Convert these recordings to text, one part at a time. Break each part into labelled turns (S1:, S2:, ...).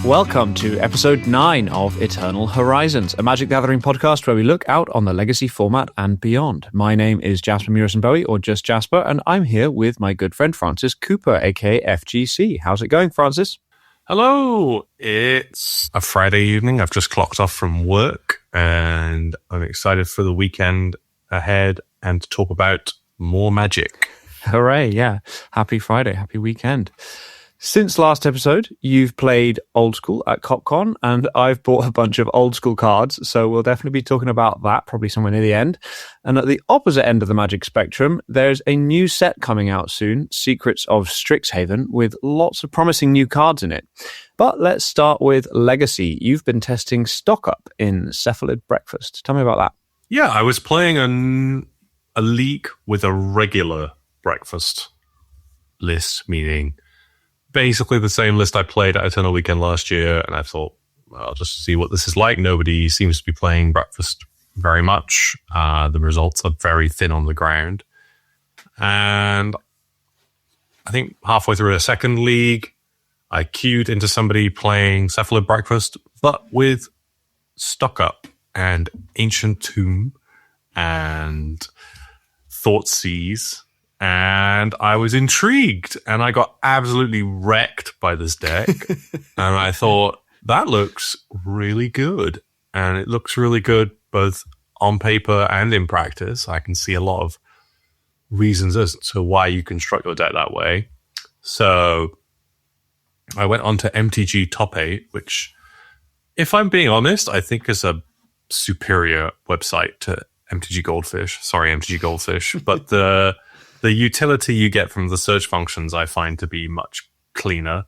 S1: Welcome to episode 9 of Eternal Horizons, a Magic the Gathering podcast where we look out on the legacy format and beyond. My name is Jasper Murison-Bowie, or just Jasper, and I'm here with my good friend Francis Cooper, aka FGC. How's it going, Francis?
S2: Hello! It's a Friday evening. I've just clocked off from work, and I'm excited for the weekend ahead and to talk about more Magic.
S1: Hooray, yeah. Happy Friday, happy weekend. Since last episode, you've played Old School at COPCon, and I've bought a bunch of Old School cards, so we'll definitely be talking about that probably somewhere near the end. And at the opposite end of the Magic spectrum, there's a new set coming out soon, Secrets of Strixhaven, with lots of promising new cards in it. But let's start with Legacy. You've been testing Stock Up in Cephalid Breakfast. Tell me about that.
S2: Yeah, I was playing a league with a regular breakfast list, meaning basically the same list I played at Eternal Weekend last year, and I thought, well, I'll just see what this is like. Nobody seems to be playing breakfast very much. The results are very thin on the ground. And I think halfway through a second league, I queued into somebody playing Cephalid Breakfast, but with Stock Up and Ancient Tomb and Thoughtseize. And I was intrigued, and I got absolutely wrecked by this deck. And I thought, that looks really good. And it looks really good both on paper and in practice. I can see a lot of reasons as to why you construct your deck that way. So I went on to MTG Top 8, which, if I'm being honest, I think is a superior website to MTG Goldfish. Sorry, MTG Goldfish. But the utility you get from the search functions I find to be much cleaner.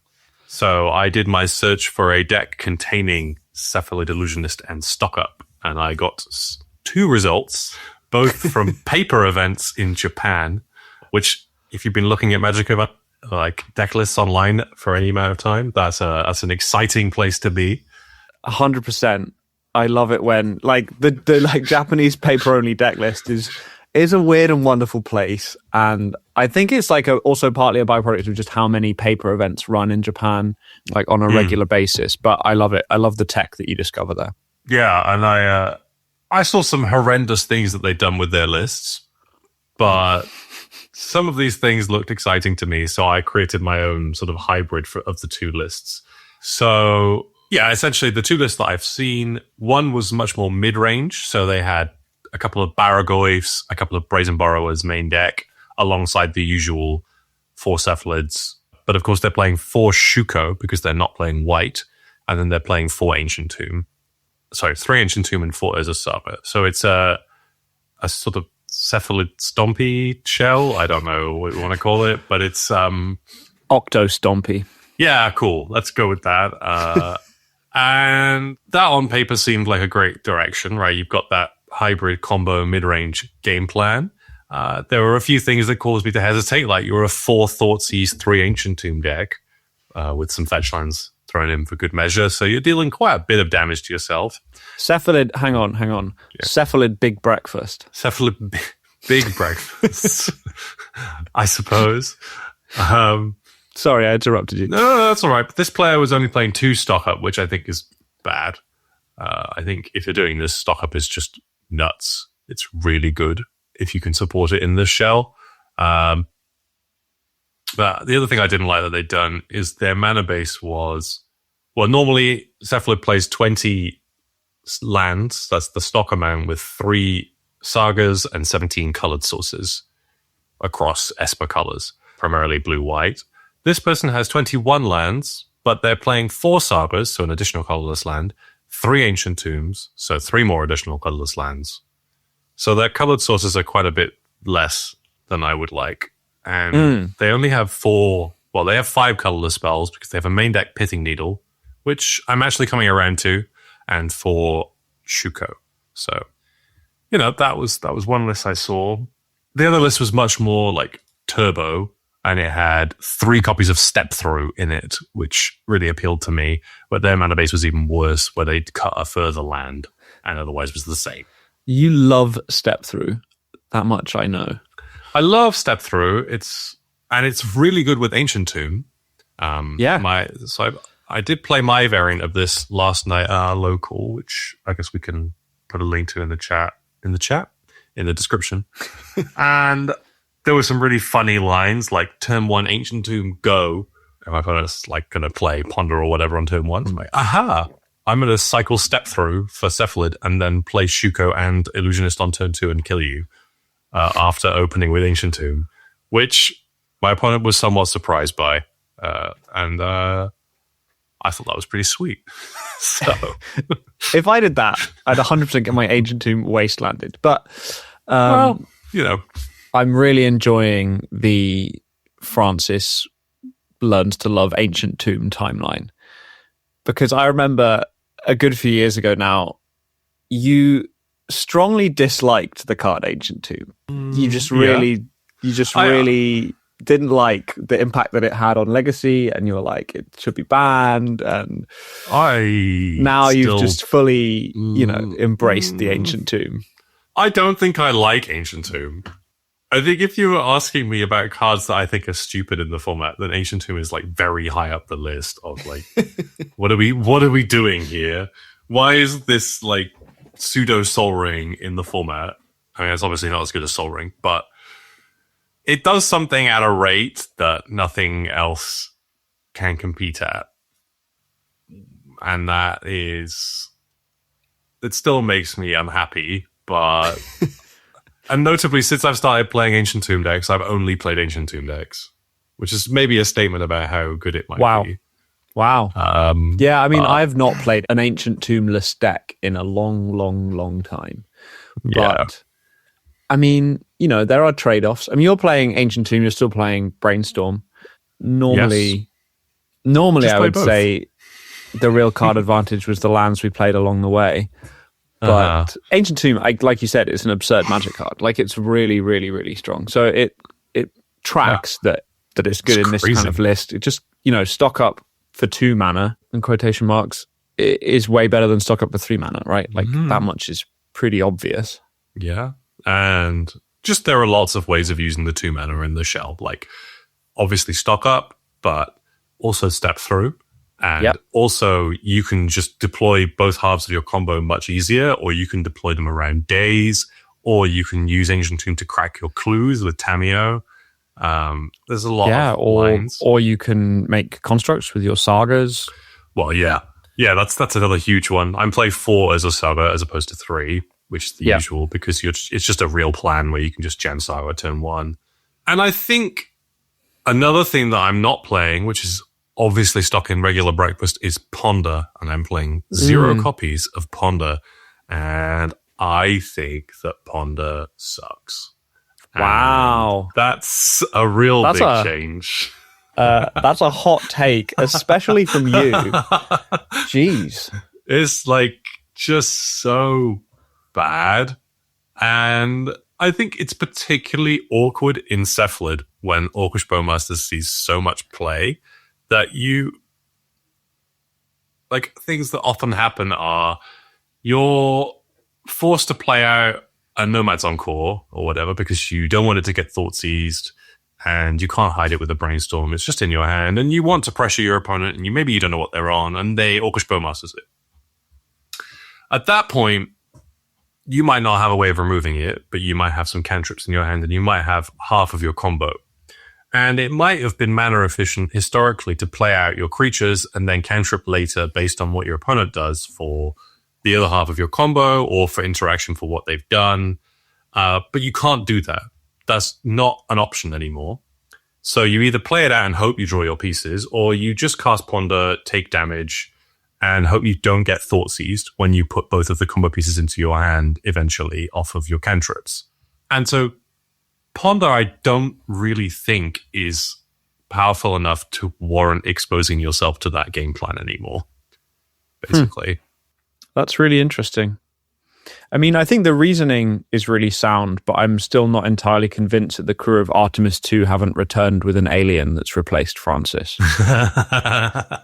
S2: So I did my search for a deck containing Cephalid Illusionist and Stock Up, and I got 2 results, both from paper events in Japan, which, if you've been looking at Magic like deck lists online for any amount of time, that's an exciting place to be.
S1: 100%. I love it when the like Japanese paper only deck list is a weird and wonderful place, and I think it's like also partly a byproduct of just how many paper events run in Japan, like on a regular basis. But I love it. I love the tech that you discover there.
S2: Yeah, and I saw some horrendous things that they'd done with their lists, but some of these things looked exciting to me, so I created my own sort of hybrid of the 2 lists. So yeah, essentially the 2 lists that I've seen, one was much more mid-range, so they had a couple of Barragoyfs, a couple of Brazen Borrowers main deck, alongside the usual 4 Cephalids. But of course, they're playing 4 Shuko because they're not playing white, and then they're playing 4 Ancient Tomb. Sorry, 3 Ancient Tomb and 4 Urza Saga. So it's a sort of Cephalid Stompy shell. I don't know what you want to call it, but it's
S1: Octo Stompy.
S2: Yeah, cool. Let's go with that. And that on paper seemed like a great direction, right? You've got that hybrid combo mid-range game plan. There were a few things that caused me to hesitate, like you're a 4 Thoughtseize, 3 Ancient Tomb deck with some fetch lines thrown in for good measure, so you're dealing quite a bit of damage to yourself.
S1: Cephalid, hang on. Yeah. Cephalid Big Breakfast.
S2: Cephalid Big Breakfast, I suppose.
S1: Sorry, I interrupted you.
S2: No, that's all right. But this player was only playing 2 Stock Up, which I think is bad. I think if you're doing this, Stock Up is just nuts. It's really good if you can support it in this shell. But the other thing I didn't like that they'd done is their mana base was, well, normally Cephalid plays 20 lands. That's the stock amount with 3 sagas and 17 colored sources across Esper colors, primarily blue-white. This person has 21 lands, but they're playing 4 sagas, so an additional colorless land, 3 Ancient Tombs, so 3 more additional colorless lands. So their colored sources are quite a bit less than I would like. And they only have 4, well, they have 5 colorless spells because they have a main deck Pithing Needle, which I'm actually coming around to, and 4 Shuko. So, that was one list I saw. The other list was much more like turbo, and it had 3 copies of Step Through in it, which really appealed to me. But their mana base was even worse, where they'd cut a further land, and otherwise was the same.
S1: You love Step Through. That much I know.
S2: I love Step Through. It's really good with Ancient Tomb.
S1: Yeah.
S2: So I did play my variant of this last night at our local, which I guess we can put a link to in the description. And there were some really funny lines, like turn 1, Ancient Tomb, go. And my opponent's like going to play Ponder or whatever on turn 1. I'm like, aha! I'm going to cycle Step Through for Cephalid and then play Shuko and Illusionist on turn 2 and kill you after opening with Ancient Tomb, which my opponent was somewhat surprised by. And I thought that was pretty sweet. So,
S1: if I did that, I'd 100% get my Ancient Tomb wastelanded. But,
S2: well, you know,
S1: I'm really enjoying the Francis learns to love Ancient Tomb timeline, because I remember a good few years ago now, you strongly disliked the card Ancient Tomb. You just really didn't like the impact that it had on Legacy, and you were like, it should be banned. And you've just fully, embraced the Ancient Tomb.
S2: I don't think I like Ancient Tomb. I think if you were asking me about cards that I think are stupid in the format, then Ancient Tomb is like very high up the list of like, what are we doing here? Why is this like pseudo Soul Ring in the format? I mean, it's obviously not as good as Soul Ring, but it does something at a rate that nothing else can compete at. And it still makes me unhappy, but... And notably, since I've started playing Ancient Tomb decks, I've only played Ancient Tomb decks, which is maybe a statement about how good it might be.
S1: Wow. Yeah, I mean, I've not played an Ancient Tomb-less deck in a long, long, long time. But, I mean, there are trade-offs. I mean, you're playing Ancient Tomb, you're still playing Brainstorm. Normally I would say the real card advantage was the lands we played along the way. But Ancient Tomb, like you said, it's an absurd magic card. Like, it's really, really, really strong. So it tracks that it's good in this kind of list. It just, stock up for 2 mana, in quotation marks, it is way better than stock up for 3 mana, right? Like, that much is pretty obvious.
S2: Yeah. And just there are lots of ways of using the 2 mana in the shell. Like, obviously stock up, but also step through. And also, you can just deploy both halves of your combo much easier, or you can deploy them around days, or you can use Ancient Tomb to crack your clues with Tameo. There's a lot of lines.
S1: Or you can make constructs with your sagas.
S2: Well, yeah. Yeah, that's another huge one. I'm playing 4 as a saga as opposed to 3, which is the usual, because it's just a real plan where you can just Gen Saga turn 1. And I think another thing that I'm not playing, which is obviously stock in regular breakfast, is Ponder, and I'm playing 0 copies of Ponder, and I think that Ponder sucks.
S1: Wow.
S2: And that's a real big change.
S1: That's a hot take, especially from you. Jeez.
S2: It's like just so bad. And I think it's particularly awkward in Cephalid when Orcish Bowmaster sees so much play that things that often happen are you're forced to play out a Nomad's Encore or whatever because you don't want it to get thought seized and you can't hide it with a Brainstorm. It's just in your hand and you want to pressure your opponent and maybe you don't know what they're on and they Orcish Bowmasters it. At that point, you might not have a way of removing it, but you might have some cantrips in your hand and you might have half of your combo. And it might have been mana efficient historically to play out your creatures and then cantrip later based on what your opponent does for the other half of your combo or for interaction for what they've done. But you can't do that. That's not an option anymore. So you either play it out and hope you draw your pieces, or you just cast Ponder, take damage, and hope you don't get thought seized when you put both of the combo pieces into your hand eventually off of your cantrips. And so Ponder, I don't really think is powerful enough to warrant exposing yourself to that game plan anymore, basically.
S1: That's really interesting. I mean, I think the reasoning is really sound, but I'm still not entirely convinced that the crew of Artemis 2 haven't returned with an alien that's replaced Francis.
S2: I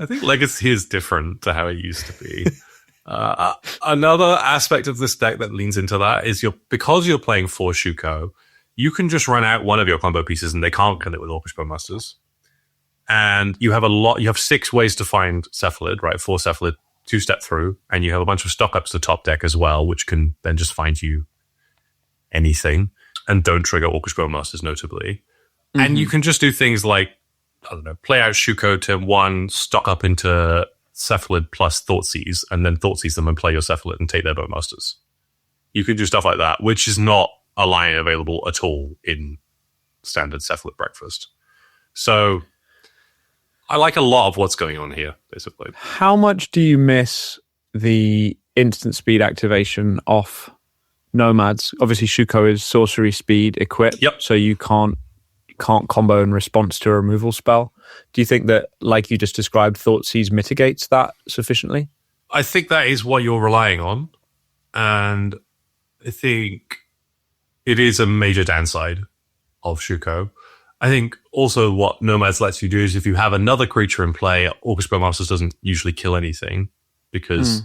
S2: think Legacy is different to how it used to be. Another aspect of this deck that leans into that is because you're playing 4 Shuko, you can just run out one of your combo pieces and they can't kill it with Orcish Bowmasters. And you have 6 ways to find Cephalid, right? 4 Cephalid, 2-step through, and you have a bunch of stock ups to top deck as well, which can then just find you anything and don't trigger Orcish Bowmasters, notably. Mm-hmm. And you can just do things like, I don't know, play out Shuko turn 1, stock up into Cephalid plus Thoughtseize, and then Thoughtseize them and play your Cephalid and take their Bowmasters. You can do stuff like that, which is not a line available at all in standard Cephalid breakfast. So I like a lot of what's going on here, basically.
S1: How much do you miss the instant speed activation off Nomads? Obviously, Shuko is sorcery speed equipped, so you can't combo in response to a removal spell. Do you think that, like you just described, Thoughtseize mitigates that sufficiently?
S2: I think that is what you're relying on, and I think it is a major downside of Shuko. I think also what Nomads lets you do is if you have another creature in play, Orcish Bowmasters doesn't usually kill anything because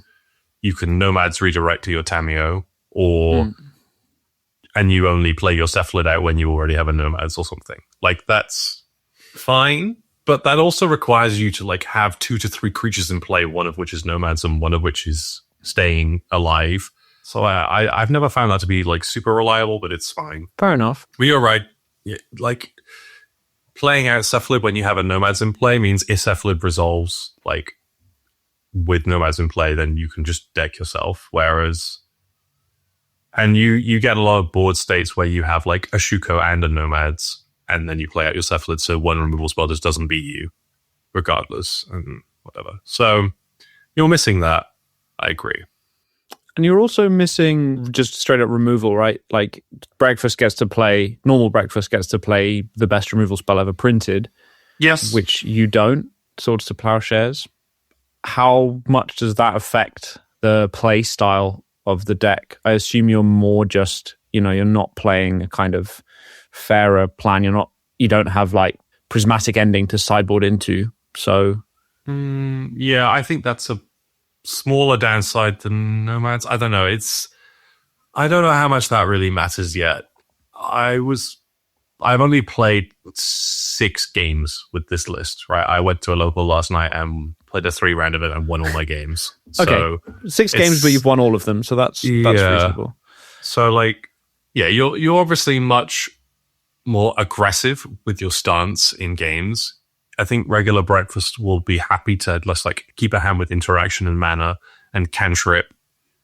S2: you can Nomads redirect to your Tamiyo, and you only play your Cephalid out when you already have a Nomads or something. Like, that's fine, but that also requires you to like have 2 to 3 creatures in play, one of which is Nomads and one of which is staying alive. So I've never found that to be like super reliable, but it's fine.
S1: Fair enough.
S2: But you're right. Yeah, like playing out Cephalid when you have a Nomads in play means if Cephalid resolves like with Nomads in play, then you can just deck yourself. Whereas, and you get a lot of board states where you have like a Shuko and a Nomads, and then you play out your Cephalid, so one removal spell just doesn't beat you, regardless, and whatever. So you're missing that. I agree.
S1: And you're also missing just straight up removal, right? Like normal Breakfast gets to play the best removal spell ever printed.
S2: Yes.
S1: Which you don't, Swords to Plowshares. How much does that affect the play style of the deck? I assume you're more just, you're not playing a kind of fairer plan. You don't have like Prismatic Ending to sideboard into. So.
S2: Yeah, I think that's a smaller downside than Nomads. I don't know. I don't know how much that really matters yet. I've only played 6 games with this list, right? I went to a local last night and played a 3-round of it and won all my games.
S1: Okay.
S2: So
S1: 6 games, but you've won all of them, so that's reasonable.
S2: So like, yeah, you're obviously much more aggressive with your stance in games. I think regular Breakfast will be happy to let's like keep a hand with interaction and mana and cantrip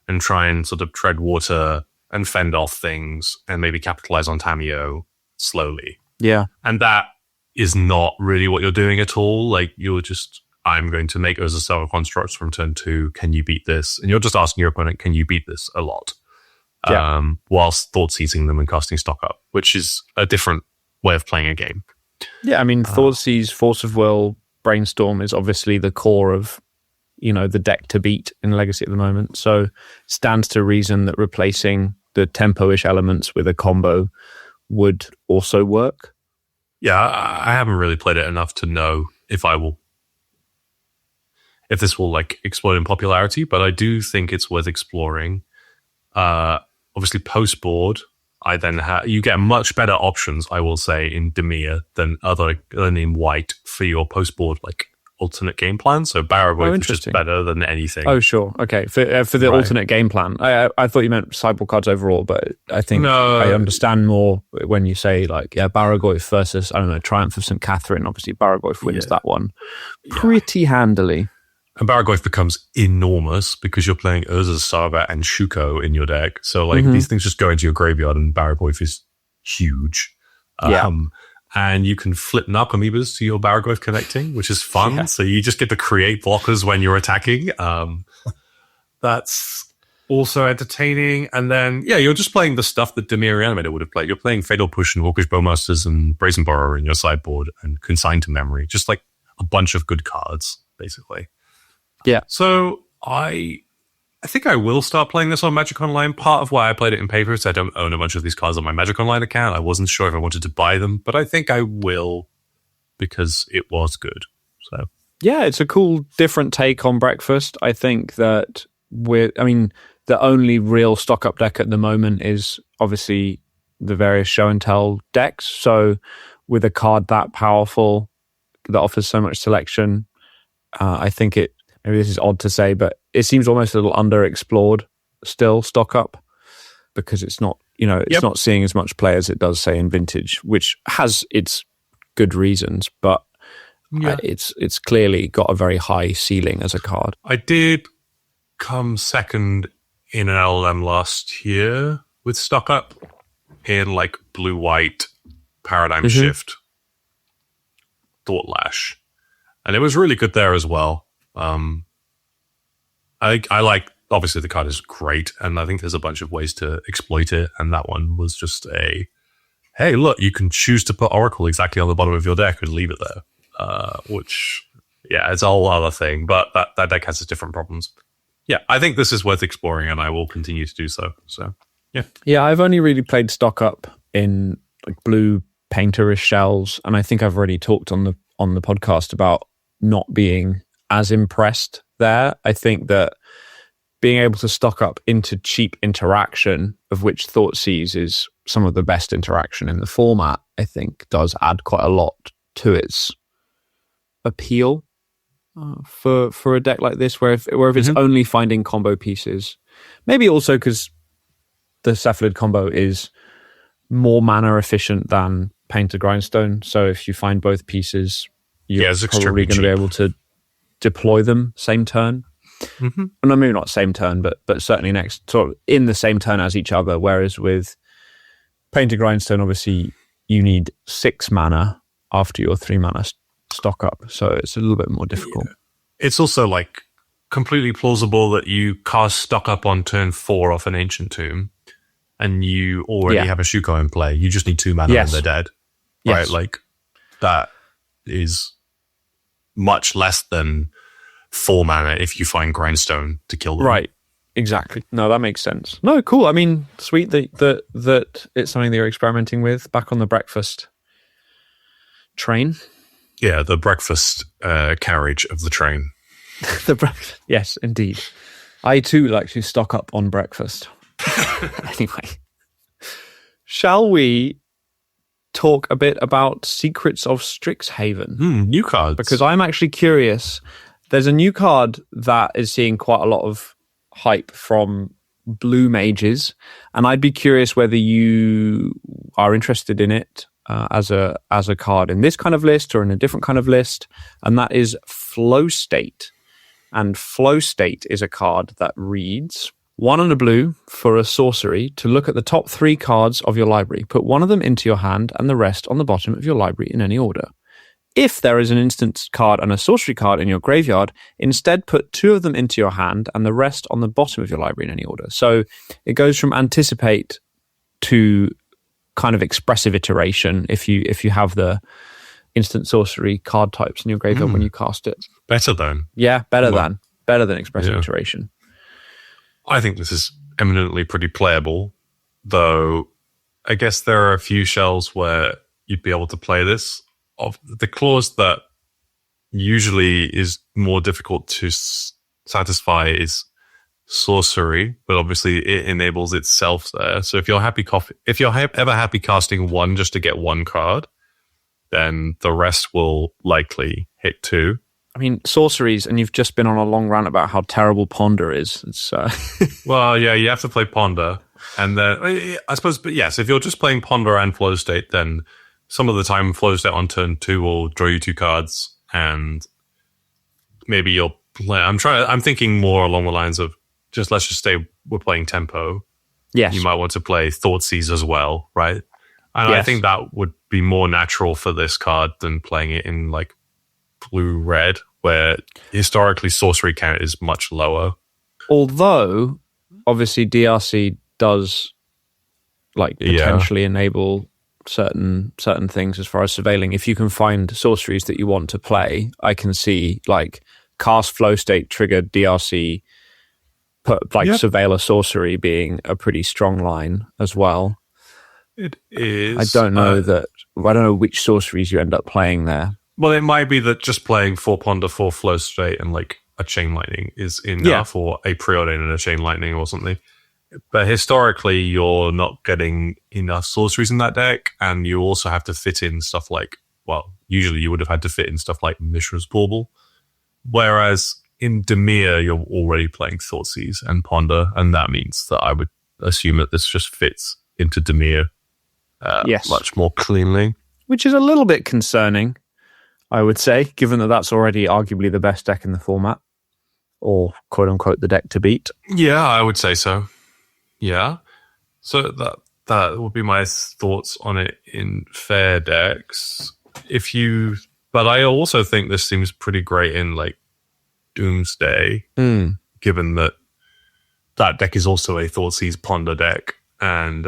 S2: and try and sort of tread water and fend off things and maybe capitalize on Tamiyo slowly.
S1: Yeah.
S2: And that is not really what you're doing at all. Like, you're just, I'm going to make Urza Cell constructs from turn 2. Can you beat this? And you're just asking your opponent, can you beat this a lot?
S1: Yeah.
S2: Whilst Thoughtseize them and casting stock up, which is a different way of playing a game.
S1: Yeah, I mean, Thoughtseize, Force of Will, Brainstorm is obviously the core of, the deck to beat in Legacy at the moment. So stands to reason that replacing the tempo-ish elements with a combo would also work.
S2: Yeah, I haven't really played it enough to know if this will like explode in popularity, but I do think it's worth exploring. Obviously, post-board, you get much better options, I will say, in Dimir than in white for your post-board like alternate game plan. So Baragoi is just better than anything.
S1: Oh, sure. Okay. For the alternate game plan. I thought you meant sideboard cards overall, but I think I understand more when you say like, Baragoi versus, I don't know, Triumph of St. Catherine. Obviously, Baragoi wins that one pretty handily.
S2: And Baragoi becomes enormous because you're playing Urza Saga and Shuko in your deck. So like these things just go into your graveyard and Baragoi is huge. And you can flip Narcomoebas to your Baragoi connecting, which is fun. Yeah. So you just get to create blockers when you're attacking. That's also entertaining. And then, you're just playing the stuff that Dimir Reanimator would have played. You're playing Fatal Push and Orcish Bowmasters and Brazen Borrower in your sideboard and Consign to Memory. Just like a bunch of good cards, basically.
S1: Yeah.
S2: So I think I will start playing this on Magic Online. Part of why I played it in paper is I don't own a bunch of these cards on my Magic Online account. I wasn't sure if I wanted to buy them, but I think I will because it was good. So
S1: yeah, it's a cool, different take on Breakfast. I think that the only real stock up deck at the moment is obviously the various show and tell decks. So with a card that powerful, that offers so much selection. I think maybe this is odd to say, but it seems almost a little underexplored still, stock up, because it's not, it's not seeing as much play as it does, say, in Vintage, which has its good reasons, but it's clearly got a very high ceiling as a card.
S2: I did come second in an LLM last year with stock up in like blue-white paradigm shift Thought Lash, and it was really good there as well. I like, obviously the card is great, and I think there's a bunch of ways to exploit it, and that one was just hey, look, you can choose to put Oracle exactly on the bottom of your deck and leave it there, which, it's a whole other thing, but that deck has its different problems. Yeah, I think this is worth exploring, and I will continue to do so. So, yeah.
S1: Yeah, I've only really played stock up in like blue painterish shells, and I think I've already talked on the podcast about not being as impressed there. I think that being able to stock up into cheap interaction, of which Thoughtseizes is some of the best interaction in the format, I think does add quite a lot to its appeal for a deck like this, where if it's only finding combo pieces, maybe also because the Cephalid combo is more mana efficient than Painter Grindstone, so if you find both pieces, you're probably going to be able to deploy them same turn. And maybe not same turn, but certainly next, sort of in the same turn as each other. Whereas with Painter Grindstone, obviously you need 6 mana after your 3 mana stock up, so it's a little bit more difficult.
S2: Yeah. It's also like completely plausible that you cast stock up on turn 4 off an Ancient Tomb, and you already have a Shuko in play. You just need 2 mana and they're dead, right? Like that is much less than 4 mana if you find Grindstone to kill them.
S1: Right, exactly. No, that makes sense. No, cool. I mean, sweet that it's something that you're experimenting with. Back on the breakfast train.
S2: Yeah, the breakfast carriage of the train.
S1: Yes, indeed. I too like to stock up on breakfast. Anyway, shall we talk a bit about Secrets of Strixhaven?
S2: New cards.
S1: Because I'm actually curious. There's a new card that is seeing quite a lot of hype from blue mages, and I'd be curious whether you are interested in it as a card in this kind of list or in a different kind of list, and that is Flow State. And Flow State is a card that reads 1 and a blue for a sorcery to look at the top 3 cards of your library. Put 1 of them into your hand and the rest on the bottom of your library in any order. If there is an instant card and a sorcery card in your graveyard, instead put 2 of them into your hand and the rest on the bottom of your library in any order. So it goes from Anticipate to kind of Expressive Iteration if you have the instant sorcery card types in your graveyard when you cast it.
S2: Better than.
S1: Yeah, better than Expressive Iteration.
S2: I think this is eminently pretty playable, though I guess there are a few shells where you'd be able to play this. Of the clause that usually is more difficult to satisfy is sorcery, but obviously it enables itself there. So if you're ever happy casting 1 just to get 1 card, then the rest will likely hit 2.
S1: I mean, sorceries, and you've just been on a long rant about how terrible Ponder is. It's
S2: well, yeah, you have to play Ponder, and then I suppose, but yes, if you're just playing Ponder and Flow State, then some of the time Flow State on turn 2 will draw you 2 cards, and maybe you'll play. I'm thinking more along the lines of let's just say we're playing Tempo.
S1: Yes,
S2: you might want to play Thoughtseize as well, right? And I think that would be more natural for this card than playing it in like blue-red, where historically sorcery count is much lower.
S1: Although, obviously, DRC does like potentially enable certain things as far as surveilling. If you can find sorceries that you want to play, I can see like cast Flow State, trigger DRC, put like Surveiller sorcery being a pretty strong line as well.
S2: It is.
S1: I don't know which sorceries you end up playing there.
S2: Well, it might be that just playing 4 Ponder, 4 Flow State, and like a Chain Lightning is enough, or a Preordain and a Chain Lightning or something. But historically, you're not getting enough sorceries in that deck, and you also have to fit in stuff like, well, usually you would have had to fit in stuff like Mishra's Bauble. Whereas in Dimir, you're already playing Thoughtseize and Ponder, and that means that I would assume that this just fits into Dimir much more cleanly.
S1: Which is a little bit concerning, I would say, given that that's already arguably the best deck in the format, or quote-unquote the deck to beat.
S2: Yeah, I would say so. Yeah. So that would be my thoughts on it in fair decks. But I also think this seems pretty great in like Doomsday, given that deck is also a Thoughtseize Ponder deck, and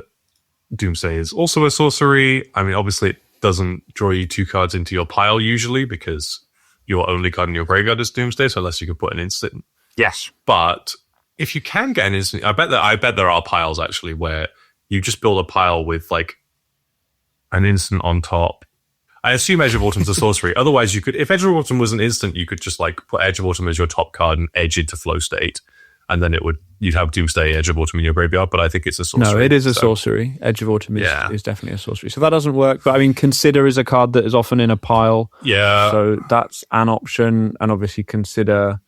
S2: Doomsday is also a sorcery. I mean, obviously it doesn't draw you 2 cards into your pile usually, because your only card in your graveyard is Doomsday, so unless you can put an instant.
S1: Yes.
S2: But if you can get an instant, I bet there are piles actually where you just build a pile with like an instant on top. I assume Edge of Autumn's a sorcery. Otherwise, you could, if Edge of Autumn was an instant, you could just like put Edge of Autumn as your top card and edge into flow state, and then you'd have Doomsday, Edge of Autumn in your graveyard. But I think it's a sorcery.
S1: No, it is a sorcery. Edge of Autumn is definitely a sorcery. So that doesn't work. But I mean, Consider is a card that is often in a pile.
S2: Yeah.
S1: So that's an option, and obviously Consider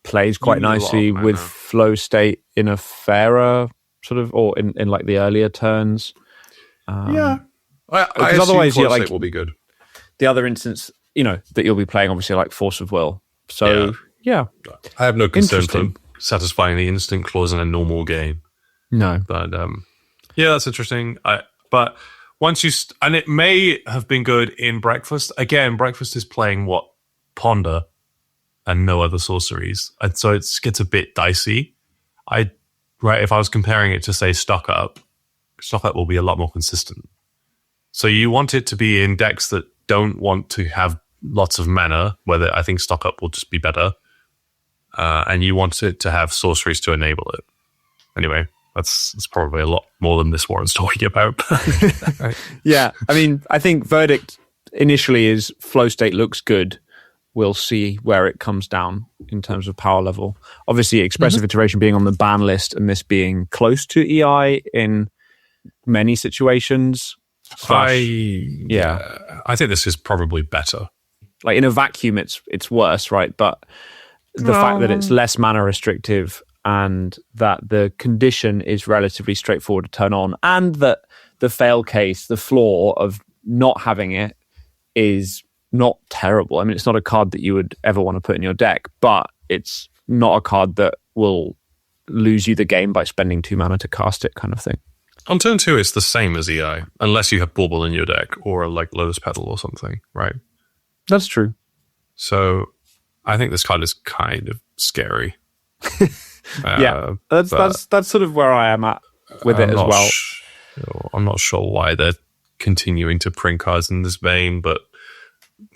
S1: plays quite nicely with flow state in a fairer sort of, or in like the earlier turns.
S2: I
S1: otherwise
S2: flow
S1: you're like
S2: state will be good.
S1: The other instance, that you'll be playing, obviously, like Force of Will. So, yeah.
S2: I have no concern for satisfying the instant clause in a normal game.
S1: No.
S2: But, that's interesting. But once and it may have been good in Breakfast. Again, Breakfast is playing Ponder and no other sorceries. And so it gets a bit dicey. If I was comparing it to, say, Stock Up will be a lot more consistent. So you want it to be in decks that don't want to have lots of mana, whether I think Stock Up will just be better. And you want it to have sorceries to enable it. Anyway, that's probably a lot more than this warrants talking about.
S1: Right. Yeah, I mean, I think verdict initially is flow state looks good. We'll see where it comes down in terms of power level. Obviously, Expressive Iteration being on the ban list and this being close to EI in many situations.
S2: I think this is probably better.
S1: Like in a vacuum, it's worse, right? But the fact that it's less mana restrictive and that the condition is relatively straightforward to turn on, and that the fail case, the flaw of not having it, is not terrible. I mean, it's not a card that you would ever want to put in your deck, but it's not a card that will lose you the game by spending 2 mana to cast it, kind of thing.
S2: On turn 2, it's the same as EI, unless you have Bauble in your deck or like Lotus Petal or something, right?
S1: That's true.
S2: So I think this card is kind of scary.
S1: That's sort of where I am at with it as well.
S2: I'm not sure why they're continuing to print cards in this vein, but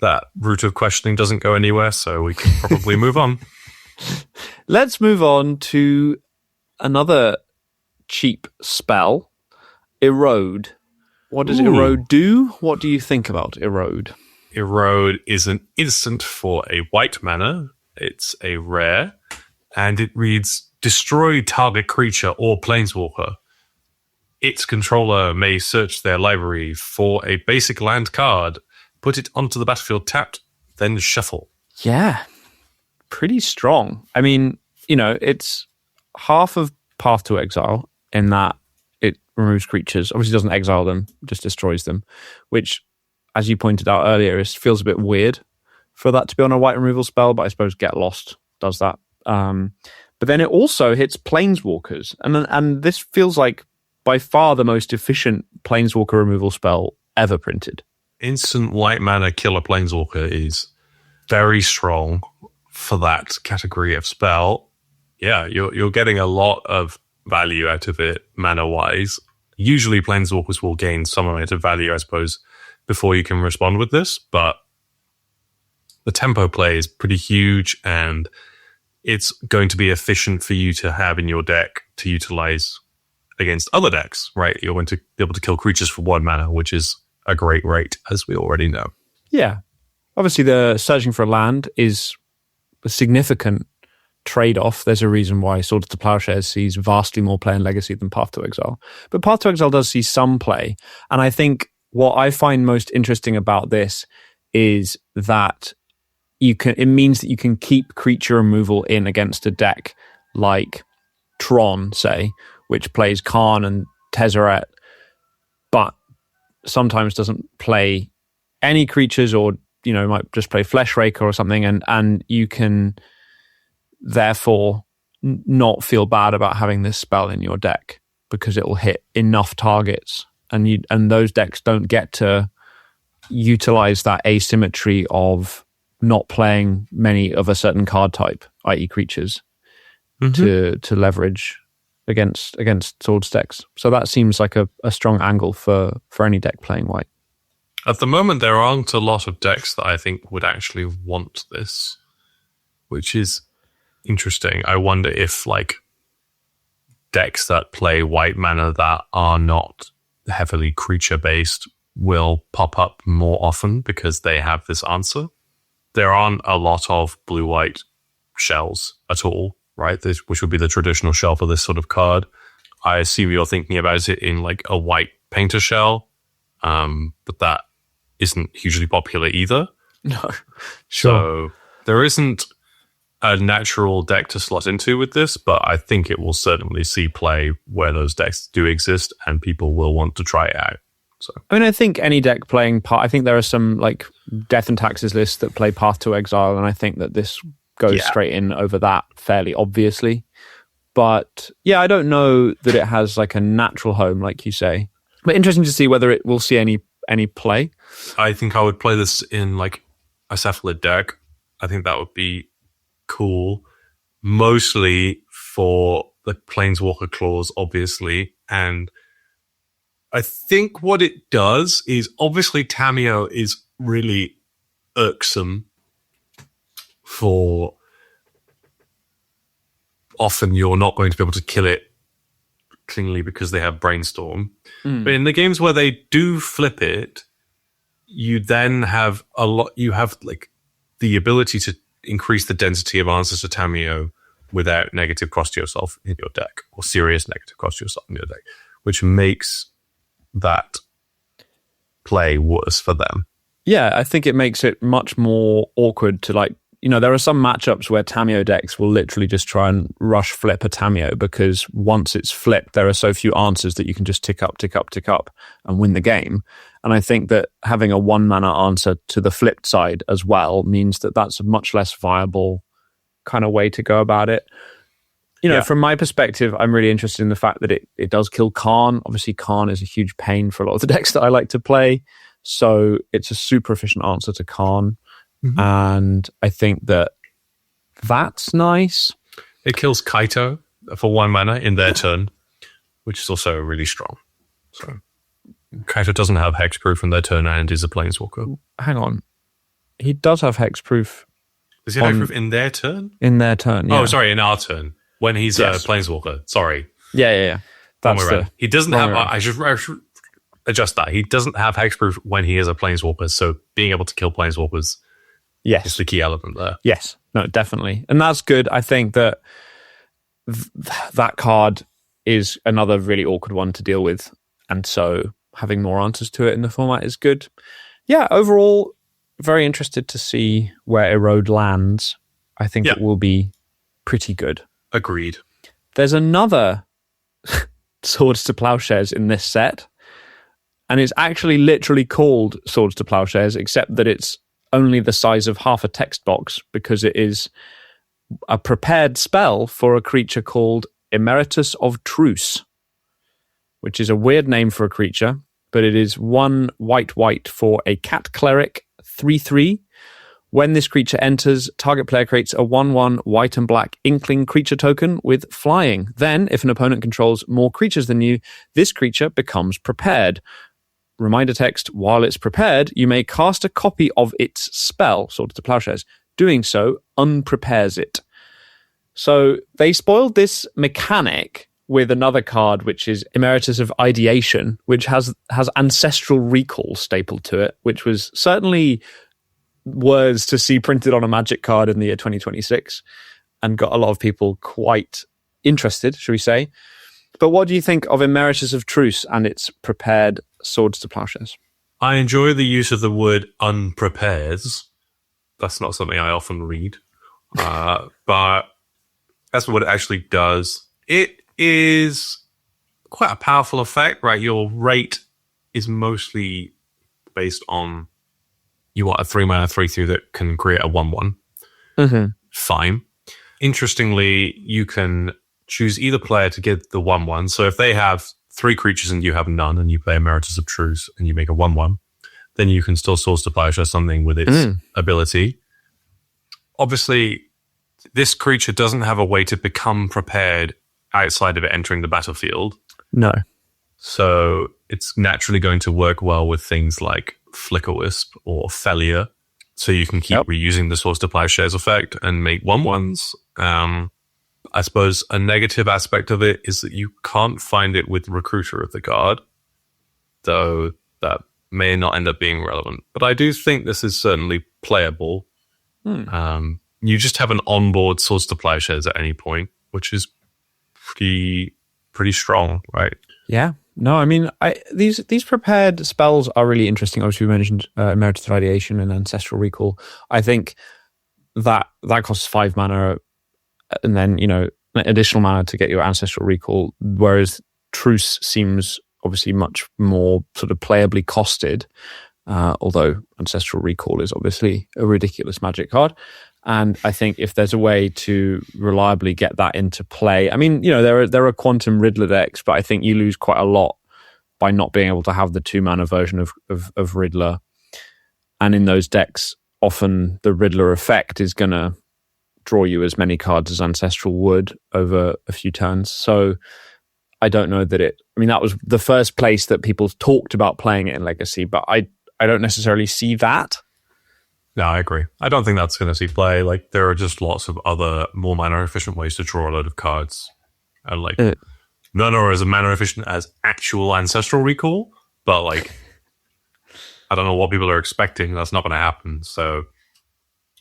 S2: that route of questioning doesn't go anywhere, so we can probably move on.
S1: Let's move on to another cheap spell, Erode. What does Erode do? What do you think about Erode?
S2: Erode is an instant for a white mana. It's a rare, and it reads, destroy target creature or planeswalker. Its controller may search their library for a basic land card, put it onto the battlefield tapped, then shuffle. Yeah.
S1: Pretty strong. I mean, it's half of Path to Exile in that it removes creatures. Obviously doesn't exile them, just destroys them, which, as you pointed out earlier, feels a bit weird for that to be on a white removal spell, but I suppose Get Lost does that. But then it also hits planeswalkers, and this feels like by far the most efficient planeswalker removal spell ever printed.
S2: Instant white mana killer planeswalker is very strong for that category of spell. Yeah, you're getting a lot of value out of it mana-wise. Usually planeswalkers will gain some amount of value, I suppose, before you can respond with this, but the tempo play is pretty huge, and it's going to be efficient for you to have in your deck to utilize against other decks, right? You're going to be able to kill creatures for 1 mana, which is a great rate, as we already know.
S1: Yeah. Obviously, the searching for a land is a significant trade-off. There's a reason why Swords to Plowshares sees vastly more play in Legacy than Path to Exile. But Path to Exile does see some play, and I think what I find most interesting about this is that it means that you can keep creature removal in against a deck like Tron, say, which plays Karn and Tezzeret, but sometimes doesn't play any creatures, or might just play Fleshraker or something, and you can therefore not feel bad about having this spell in your deck because it will hit enough targets, and those decks don't get to utilize that asymmetry of not playing many of a certain card type, i.e. creatures, to leverage against Swords decks. So that seems like a strong angle for any deck playing white.
S2: At the moment, there aren't a lot of decks that I think would actually want this, which is interesting. I wonder if decks that play white mana that are not heavily creature based will pop up more often because they have this answer. There aren't a lot of blue-white shells at all, right? Which would be the traditional shell for this sort of card. I assume you're thinking about it in a white painter shell, but that isn't hugely popular either.
S1: No,
S2: sure. So there isn't a natural deck to slot into with this, but I think it will certainly see play where those decks do exist and people will want to try it out. So
S1: I think any deck playing I think there are some Death and Taxes lists that play Path to Exile, and I think that this goes straight in over that fairly obviously. But yeah, I don't know that it has a natural home, like you say. But interesting to see whether it will see any play.
S2: I think I would play this in a Cephalid deck. I think that would be cool, mostly for the Planeswalker clause, obviously. And I think what it does is, obviously Tamiyo is really irksome for often you're not going to be able to kill it cleanly because they have Brainstorm. But in the games where they do flip it, you then have the ability to increase the density of answers to Tamiyo without negative cost to yourself in your deck, or serious negative cost to yourself in your deck, which makes that play worse for them.
S1: Yeah, I think it makes it much more awkward to there are some matchups where Tamiyo decks will literally just try and rush flip a Tamiyo because once it's flipped, there are so few answers that you can just tick up and win the game. And I think that having a 1-mana answer to the flipped side as well means that that's a much less viable kind of way to go about it. From my perspective, I'm really interested in the fact that it does kill Karn. Obviously, Karn is a huge pain for a lot of the decks that I like to play. So it's a super efficient answer to Karn. Mm-hmm. And I think that's nice.
S2: It kills Kaito for 1 mana in their turn, which is also really strong. So Kaito doesn't have hexproof in their turn and is a Planeswalker.
S1: Hang on. He does have hexproof.
S2: Does he have hexproof in their turn?
S1: In their turn, yeah.
S2: Oh, sorry, in our turn. When he's a Planeswalker. Sorry.
S1: Yeah. That's
S2: he doesn't have... I should adjust that. He doesn't have hexproof when he is a Planeswalker, so being able to kill Planeswalkers is the key element there.
S1: Yes. No, definitely. And that's good. I think that that card is another really awkward one to deal with. And so having more answers to it in the format is good. Yeah, overall, very interested to see where Erode lands. I think it will be pretty good.
S2: Agreed.
S1: There's another Swords to Plowshares in this set, and it's actually literally called Swords to Plowshares, except that it's only the size of half a text box because it is a prepared spell for a creature called Emeritus of Truce, which is a weird name for a creature, but it is 1 white for a cat cleric 3/3. When this creature enters, target player creates a 1/1 white and black inkling creature token with flying. Then, if an opponent controls more creatures than you, this creature becomes prepared. Reminder text, while it's prepared, you may cast a copy of its spell, Swords to Plowshares. Doing so unprepares it. So they spoiled this mechanic with another card, which is Emeritus of Ideation, which has Ancestral Recall stapled to it, which was certainly words to see printed on a Magic card in the year 2026 and got a lot of people quite interested, should we say. But what do you think of Emeritus of Truce and its prepared Swords to Plowshares?
S2: I enjoy the use of the word unprepares. That's not something I often read. But that's what it actually does. It is quite a powerful effect, right? Your rate is mostly based on you want a 3-mana 3/3 that can create a 1/1.
S1: Mm-hmm.
S2: Fine. Interestingly, you can choose either player to get the 1/1. So if they have 3 creatures and you have none, and you play Emeritus of Truce and you make a 1/1, then you can still source to plowshare something with its ability. Obviously, this creature doesn't have a way to become prepared outside of it entering the battlefield.
S1: No.
S2: So it's naturally going to work well with things like Flickerwisp or Felia. So you can keep reusing the source to plowshares effect and make 1/1s. I suppose a negative aspect of it is that you can't find it with Recruiter of the Guard, though that may not end up being relevant. But I do think this is certainly playable. You just have an onboard source to plowshares at any point, which is pretty strong, right?
S1: Yeah. No, I mean, these prepared spells are really interesting. Obviously, we mentioned Emeritus of Ideation and Ancestral Recall. I think that costs 5 mana, and then, additional mana to get your Ancestral Recall, whereas Truce seems obviously much more sort of playably costed, although Ancestral Recall is obviously a ridiculous Magic card. And I think if there's a way to reliably get that into play, I mean, there are Quantum Riddler decks, but I think you lose quite a lot by not being able to have the 2-mana version of Riddler. And in those decks, often the Riddler effect is going to draw you as many cards as Ancestral would over a few turns. So I don't know that that was the first place that people talked about playing it in Legacy, but I don't necessarily see that.
S2: No, I agree. I don't think that's going to see play. Like, there are just lots of other more mana efficient ways to draw a load of cards. And none are as mana efficient as actual Ancestral Recall, but I don't know what people are expecting. That's not going to happen. So,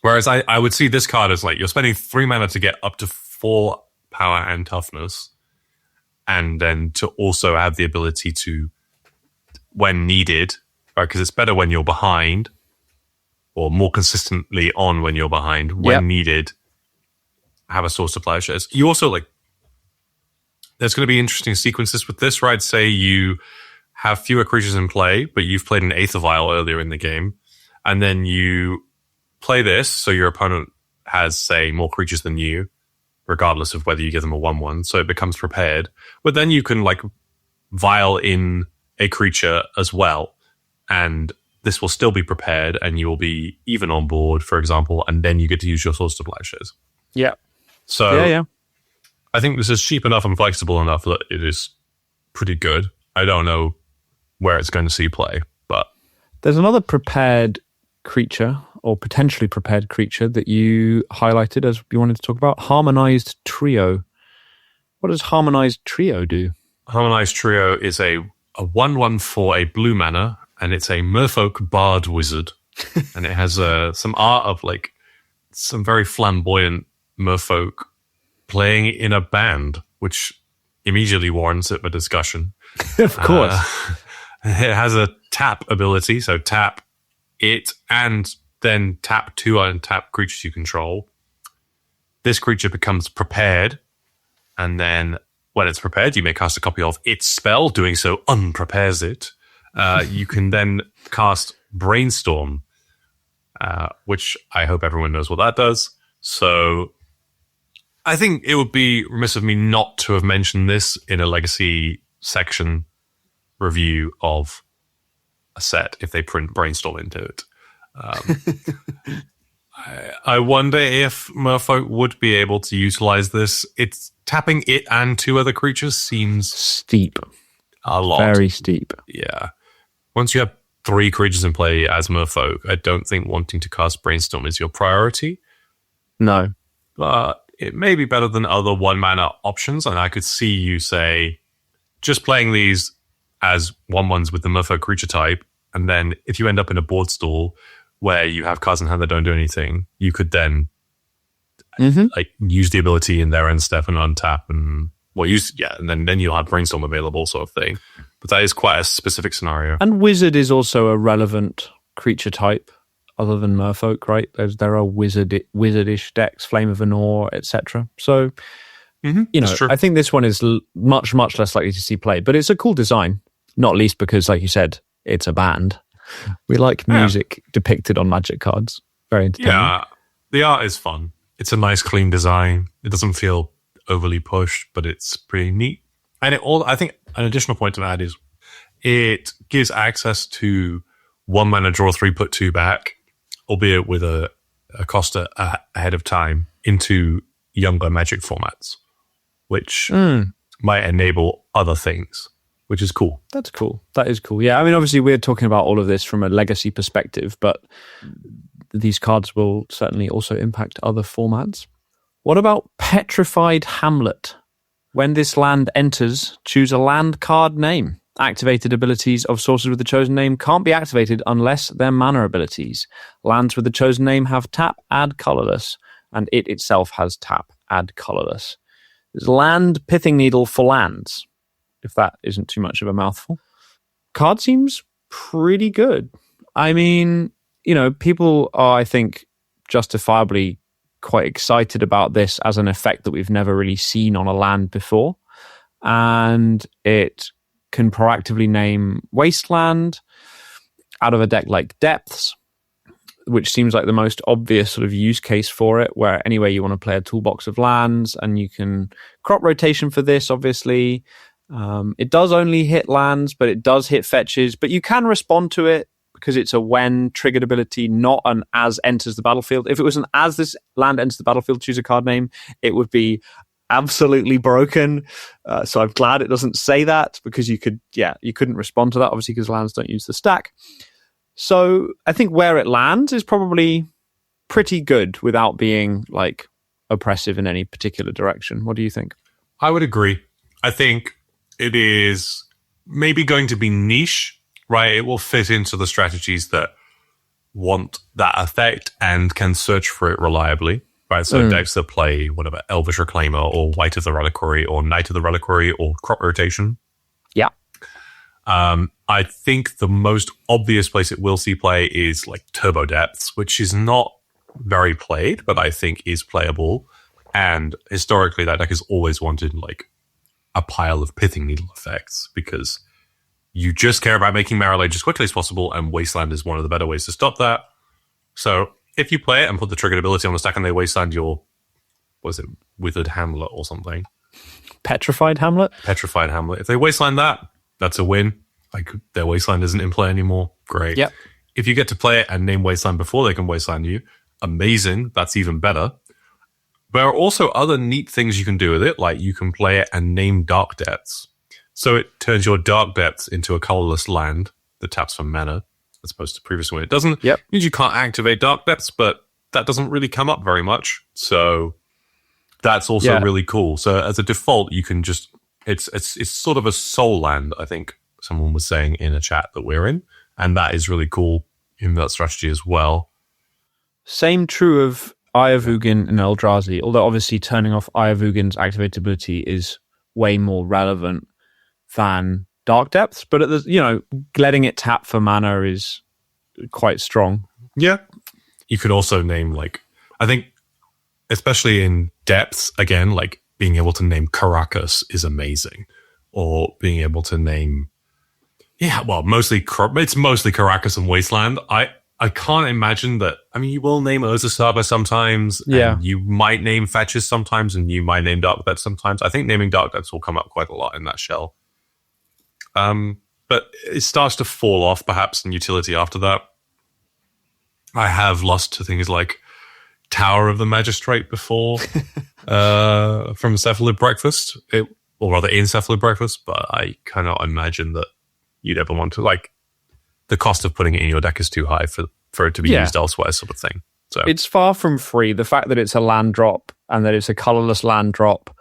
S2: whereas I would see this card as you're spending 3 mana to get up to 4 power and toughness, and then to also have the ability to, when needed, right? Because it's better when you're behind, or more consistently on when you're behind, when needed, have a source of plowshares. You also, there's going to be interesting sequences with this, right? Say you have fewer creatures in play, but you've played an Aether Vial earlier in the game, and then you play this, so your opponent has, say, more creatures than you, regardless of whether you give them a 1/1, so it becomes prepared. But then you can, vial in a creature as well, and this will still be prepared, and you will be even on board, for example, and then you get to use your source to plowshares.
S1: Yeah.
S2: So I think this is cheap enough and flexible enough that it is pretty good. I don't know where it's going to see play, but
S1: there's another prepared creature, or potentially prepared creature, that you highlighted as you wanted to talk about. Harmonized Trio. What does Harmonized Trio do?
S2: Harmonized Trio is a 1/1 for a blue mana, and it's a Merfolk Bard Wizard. And it has some art of some very flamboyant merfolk playing in a band, which immediately warrants it for discussion.
S1: Of course.
S2: It has a tap ability, so tap it and then tap 2 untap creatures you control. This creature becomes prepared, and then when it's prepared, you may cast a copy of its spell. Doing so unprepares it. You can then cast Brainstorm, which I hope everyone knows what that does. So I think it would be remiss of me not to have mentioned this in a Legacy section review of a set if they print Brainstorm into it. I wonder if Merfolk would be able to utilize this. It's tapping it and 2 other creatures seems
S1: steep.
S2: A lot.
S1: Very steep.
S2: Yeah. Once you have 3 creatures in play as Merfolk, I don't think wanting to cast Brainstorm is your priority.
S1: No.
S2: But it may be better than other 1-mana options, and I could see you say, just playing these as 1/1s with the Merfolk creature type, and then if you end up in a board stall where you have cards in hand that don't do anything, you could then use the ability in their end step and untap and well, and then you'll have Brainstorm available, sort of thing. But that is quite a specific scenario.
S1: And Wizard is also a relevant creature type other than Merfolk, right? There are wizardish decks, Flame of Anor, etc. So, I think this one is much, much less likely to see play. But it's a cool design, not least because, like you said, it's a band. We like music depicted on Magic cards. Very entertaining.
S2: Yeah, the art is fun. It's a nice, clean design. It doesn't feel overly pushed, but it's pretty neat. And I think an additional point to add is it gives access to 1 mana, draw 3, put 2 back, albeit with a cost ahead of time, into younger Magic formats, which might enable other things, which is cool.
S1: That's cool. That is cool. Yeah, I mean, obviously we're talking about all of this from a legacy perspective, but these cards will certainly also impact other formats. What about Petrified Hamlet? When this land enters, choose a land card name. Activated abilities of sources with the chosen name can't be activated unless they're mana abilities. Lands with the chosen name have tap, add colorless, and it itself has tap, add colorless. There's land Pithing Needle for lands, if that isn't too much of a mouthful. Card seems pretty good. I mean, people are, I think, justifiably quite excited about this as an effect that we've never really seen on a land before. And it can proactively name Wasteland out of a deck like Depths, which seems like the most obvious sort of use case for it, where anyway you want to play a toolbox of lands, and you can crop rotation for this, obviously. It does only hit lands, but it does hit fetches, but you can respond to it because it's a when triggered ability, not an as enters the battlefield. If it was an as this land enters the battlefield, choose a card name, it would be absolutely broken. So I'm glad it doesn't say that, because you couldn't respond to that, obviously, because lands don't use the stack. So I think where it lands is probably pretty good without being like oppressive in any particular direction. What do you think?
S2: I would agree. I think it is maybe going to be niche, right? It will fit into the strategies that want that effect and can search for it reliably, right? So decks that play whatever, Elvish Reclaimer or White of the Reliquary or Knight of the Reliquary or Crop Rotation.
S1: Yeah.
S2: I think the most obvious place it will see play is like Turbo Depths, which is not very played, but I think is playable. And historically, that deck has always wanted like a pile of Pithing Needle effects, because you just care about making Marrowlage as quickly as possible, and Wasteland is one of the better ways to stop that. So if you play it and put the triggered ability on the stack and they Wasteland your, Withered Hamlet or something?
S1: Petrified Hamlet?
S2: Petrified Hamlet. If they Wasteland that, that's a win. Like, their Wasteland isn't in play anymore. Great.
S1: Yep.
S2: If you get to play it and name Wasteland before they can Wasteland you, amazing. That's even better. There are also other neat things you can do with it, like you can play it and name Dark Depths. So it turns your Dark Depths into a colorless land that taps for mana, as opposed to previous when it doesn't.
S1: Yep.
S2: It means you can't activate Dark Depths, but that doesn't really come up very much. So that's also really cool. So as a default, you can just, it's sort of a soul land, I think someone was saying in a chat that we're in. And that is really cool in that strategy as well.
S1: Same true of Ayavugin and Eldrazi, although obviously turning off Ayavugin's activate ability is way more relevant than Dark Depths, but letting it tap for mana is quite strong.
S2: Yeah. You could also name, like, I think, especially in Depths, again, like being able to name Caracas is amazing. Or being able to name, it's mostly Caracas and Wasteland. I can't imagine that. I mean, you will name Urza Saga sometimes, and you might name Fetches sometimes, and you might name Dark Depths sometimes. I think naming Dark Depths will come up quite a lot in that shell. But it starts to fall off, perhaps, in utility after that. I have lost to things like Tower of the Magistrate before from Cephalid Breakfast, or rather in Cephalid Breakfast, but I cannot imagine that you'd ever want to, like, the cost of putting it in your deck is too high for it to be used elsewhere, sort of thing. So
S1: it's far from free. The fact that it's a land drop and that it's a colorless land drop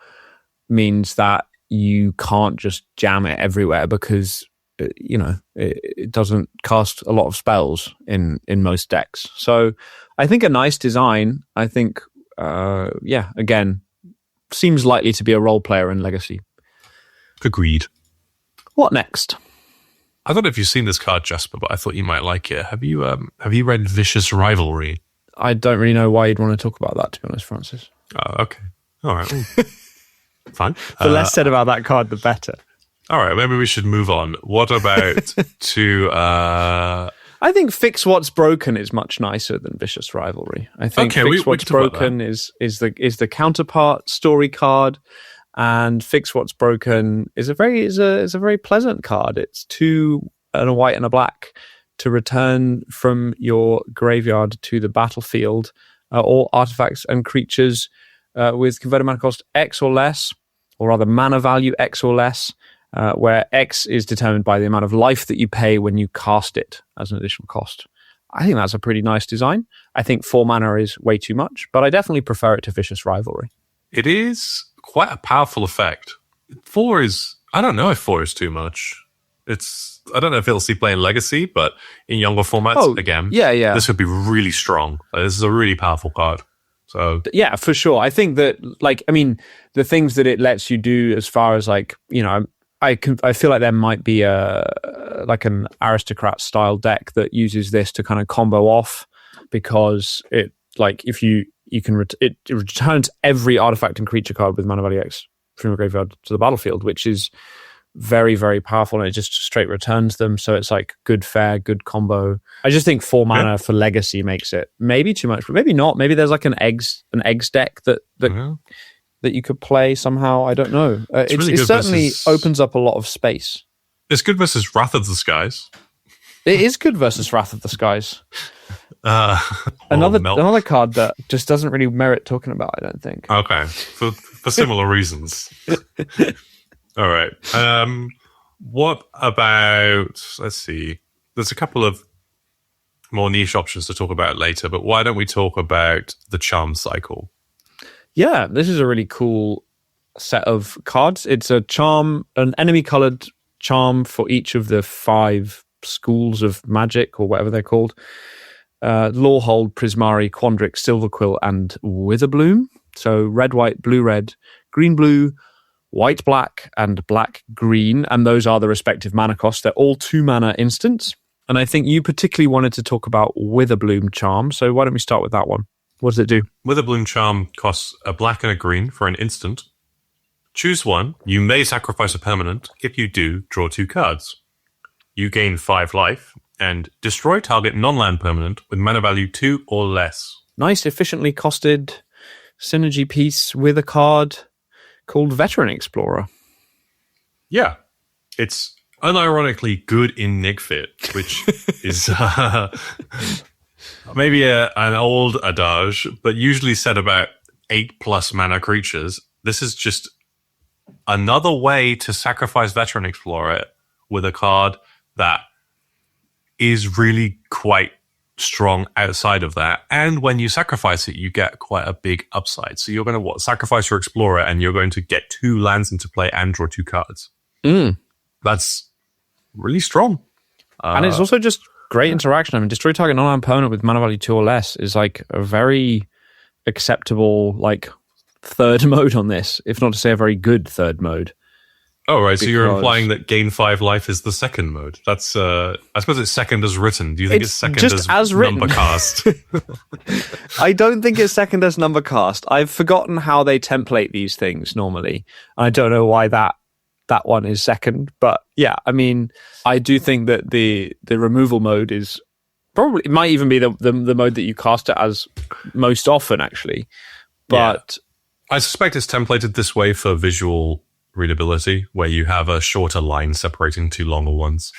S1: means that you can't just jam it everywhere, because it doesn't cast a lot of spells in most decks. So I think a nice design. I think again, seems likely to be a role player in Legacy.
S2: Agreed.
S1: What next?
S2: I don't know if you've seen this card, Jasper, but I thought you might like it. Have you read Vicious Rivalry?
S1: I don't really know why you'd want to talk about that, to be honest, Francis.
S2: Oh, okay. All right. Fine.
S1: The less said about that card, the better.
S2: All right. Maybe we should move on. What about
S1: I think Fix What's Broken is much nicer than Vicious Rivalry. I think Fix What's Broken is the counterpart story card, and Fix What's Broken is a very pleasant card. It's 2 and a white and a black to return from your graveyard to the battlefield all artifacts and creatures with converted mana cost X or less, or rather mana value X or less, where X is determined by the amount of life that you pay when you cast it as an additional cost. I think that's a pretty nice design. I think 4 mana is way too much, but I definitely prefer it to Vicious Rivalry.
S2: It is quite a powerful effect. 4 is... I don't know if 4 is too much. I don't know if it'll see play in Legacy, but in younger formats, again, this would be really strong. This is a really powerful card. So
S1: yeah, for sure. I think that, the things that it lets you do as far as I feel like there might be an aristocrat style deck that uses this to kind of combo off, because it it returns every artifact and creature card with mana value X from your graveyard to the battlefield, which is very, very powerful, and it just straight returns them. So it's like good combo. I just think 4 mana for Legacy makes it maybe too much, but maybe not. Maybe there's like an eggs deck that you could play somehow. I don't know. It certainly opens up a lot of space.
S2: It's good versus Wrath of the Skies.
S1: It is good versus Wrath of the Skies. Another card that just doesn't really merit talking about, I don't think.
S2: Okay, for similar reasons. All right. What about, let's see, there's a couple of more niche options to talk about later, but why don't we talk about the Charm Cycle?
S1: Yeah, this is a really cool set of cards. It's a charm, an enemy-colored charm for each of the 5 schools of magic, or whatever they're called. Lawhold, Prismari, Quandrix, Silverquill, and Witherbloom. So red, white, blue, red, green, blue, white, black, and black, green. And those are the respective mana costs. They're all 2 mana instants. And I think you particularly wanted to talk about Witherbloom Charm. So why don't we start with that one? What does it do?
S2: Witherbloom Charm costs a black and a green for an instant. Choose one. You may sacrifice a permanent. If you do, draw 2 cards. You gain 5 life and destroy target non-land permanent with mana value 2 or less.
S1: Nice, efficiently costed synergy piece with a card called Veteran Explorer.
S2: Yeah. It's unironically good in Nigfit, which is maybe an old adage, but usually said about 8+ mana creatures. This is just another way to sacrifice Veteran Explorer with a card that is really quite strong outside of that. And when you sacrifice it, you get quite a big upside. So you're going to sacrifice your Explorer, and you're going to get 2 lands into play and draw 2 cards. That's really strong.
S1: And it's also just great interaction. I mean, destroy target non-land permanent with mana value 2 or less is like a very acceptable third mode on this, if not to say a very good third mode.
S2: Oh, right. So you're implying that gain 5 life is the second mode. That's, I suppose it's second as written. Do you think it's second as number cast?
S1: I don't think it's second as number cast. I've forgotten how they template these things normally. I don't know why that one is second. But yeah, I mean, I do think that the removal mode is probably, it might even be the mode that you cast it as most often, actually. But
S2: I suspect it's templated this way for visual readability, where you have a shorter line separating 2 longer ones.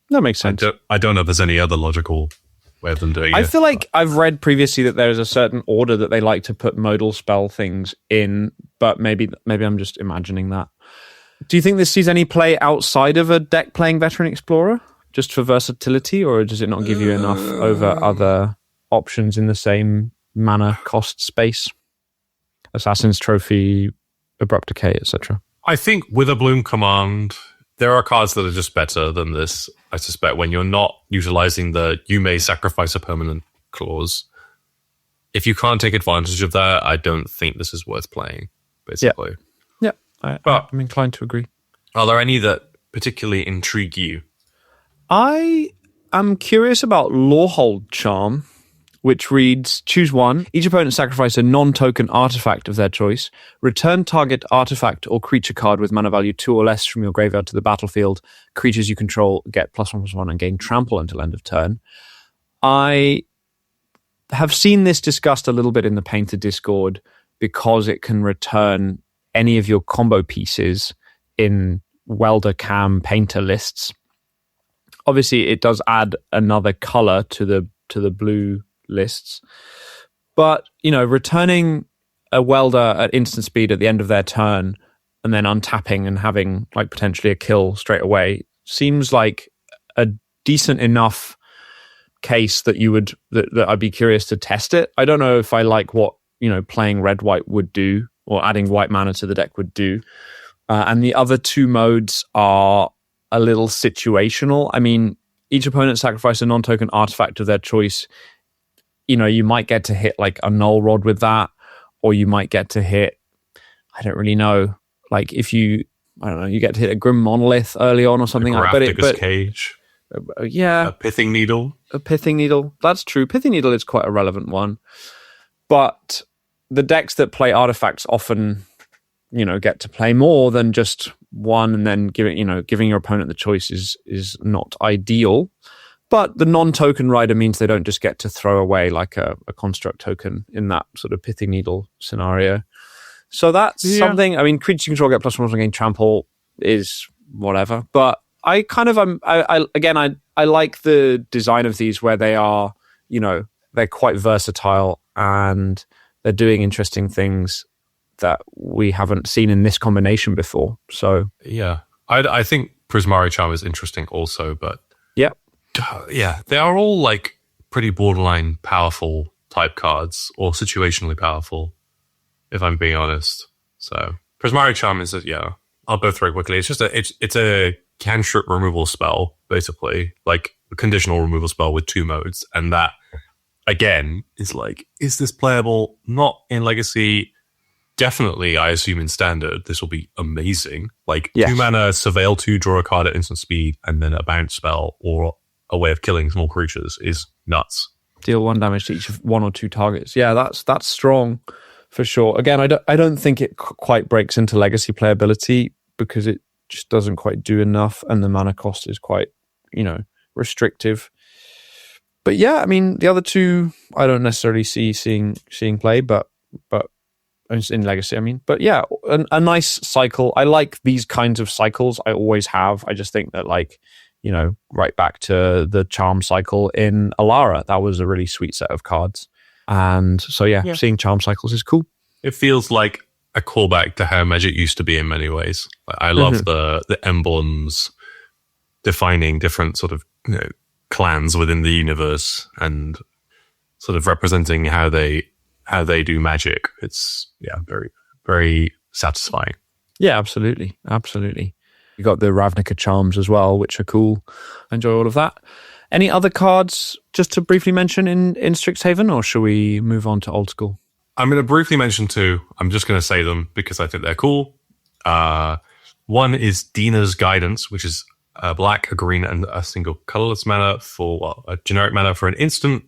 S1: That makes sense.
S2: I don't know if there's any other logical way of them doing it.
S1: I feel like I've read previously that there's a certain order that they like to put modal spell things in, but maybe I'm just imagining that. Do you think this sees any play outside of a deck playing Veteran Explorer, just for versatility, or does it not give you enough over other options in the same mana cost space? Assassin's Trophy, Abrupt Decay, etc.
S2: I think with a Bloom Command, there are cards that are just better than this, I suspect, when you're not utilizing the you may sacrifice a permanent clause. If you can't take advantage of that, I don't think this is worth playing. basically.
S1: Yeah, I'm inclined to agree.
S2: Are there any that particularly intrigue you?
S1: I am curious about Lawhold Charm, which reads, choose one. Each opponent sacrifice a non-token artifact of their choice. Return target artifact or creature card with mana value 2 or less from your graveyard to the battlefield. Creatures you control get +1/+1 and gain trample until end of turn. I have seen this discussed a little bit in the Painter Discord because it can return any of your combo pieces in Welder, Cam, Painter lists. Obviously, it does add another color to the blue lists, but returning a Welder at instant speed at the end of their turn and then untapping and having like potentially a kill straight away seems like a decent enough case that that I'd be curious to test it. I don't know if I like what playing red-white would do or adding white mana to the deck would do. And the other two modes are a little situational. I mean, each opponent sacrifice a non-token artifact of their choice. You might get to hit like a Null Rod with that, or you might get to hit, I don't really know, like if you get to hit a Grim Monolith early on or something like that.
S2: But Cage.
S1: Yeah.
S2: A Pithing Needle.
S1: That's true. Pithing Needle is quite a relevant one. But the decks that play artifacts often get to play more than just one, and then giving your opponent the choice is not ideal. But the non-token rider means they don't just get to throw away like a construct token in that sort of Pithing Needle scenario. So that's something. I mean, creatures you control get +1/+1 gain trample is whatever. But I kind of I like the design of these where they are, they're quite versatile and they're doing interesting things that we haven't seen in this combination before. So
S2: yeah, I think Prismari Charm is interesting also, but yeah, they are all like pretty borderline powerful type cards or situationally powerful, if I'm being honest. So Prismari Charm is I'll go through it quickly. It's just it's a cantrip removal spell, basically, like a conditional removal spell with 2 modes, and that again is like, is this playable? Not in Legacy. Definitely, I assume in Standard, this will be amazing. Like 2 mana, surveil 2, draw a card at instant speed, and then a bounce spell or a way of killing small creatures is nuts.
S1: Deal 1 damage to each of 1 or 2 targets. Yeah, that's strong for sure. Again, I don't think it quite breaks into Legacy playability because it just doesn't quite do enough, and the mana cost is quite restrictive. But yeah, I mean, the other two I don't necessarily seeing play, but in Legacy, I mean. But yeah, a nice cycle. I like these kinds of cycles. I always have. I just think that right back to the Charm cycle in Alara, that was a really sweet set of cards. And so seeing Charm cycles is cool.
S2: It feels like a callback to how Magic used to be in many ways. I love the emblems defining different sort of clans within the universe and sort of representing how they do Magic. It's very, very satisfying.
S1: Yeah, absolutely. You got the Ravnica charms as well, which are cool. I enjoy all of that. Any other cards just to briefly mention in Strixhaven, or shall we move on to old school?
S2: I'm going to briefly mention 2. I'm just going to say them because I think they're cool. One is Dina's Guidance, which is a black, a green, and a single colorless mana for a generic mana for an instant,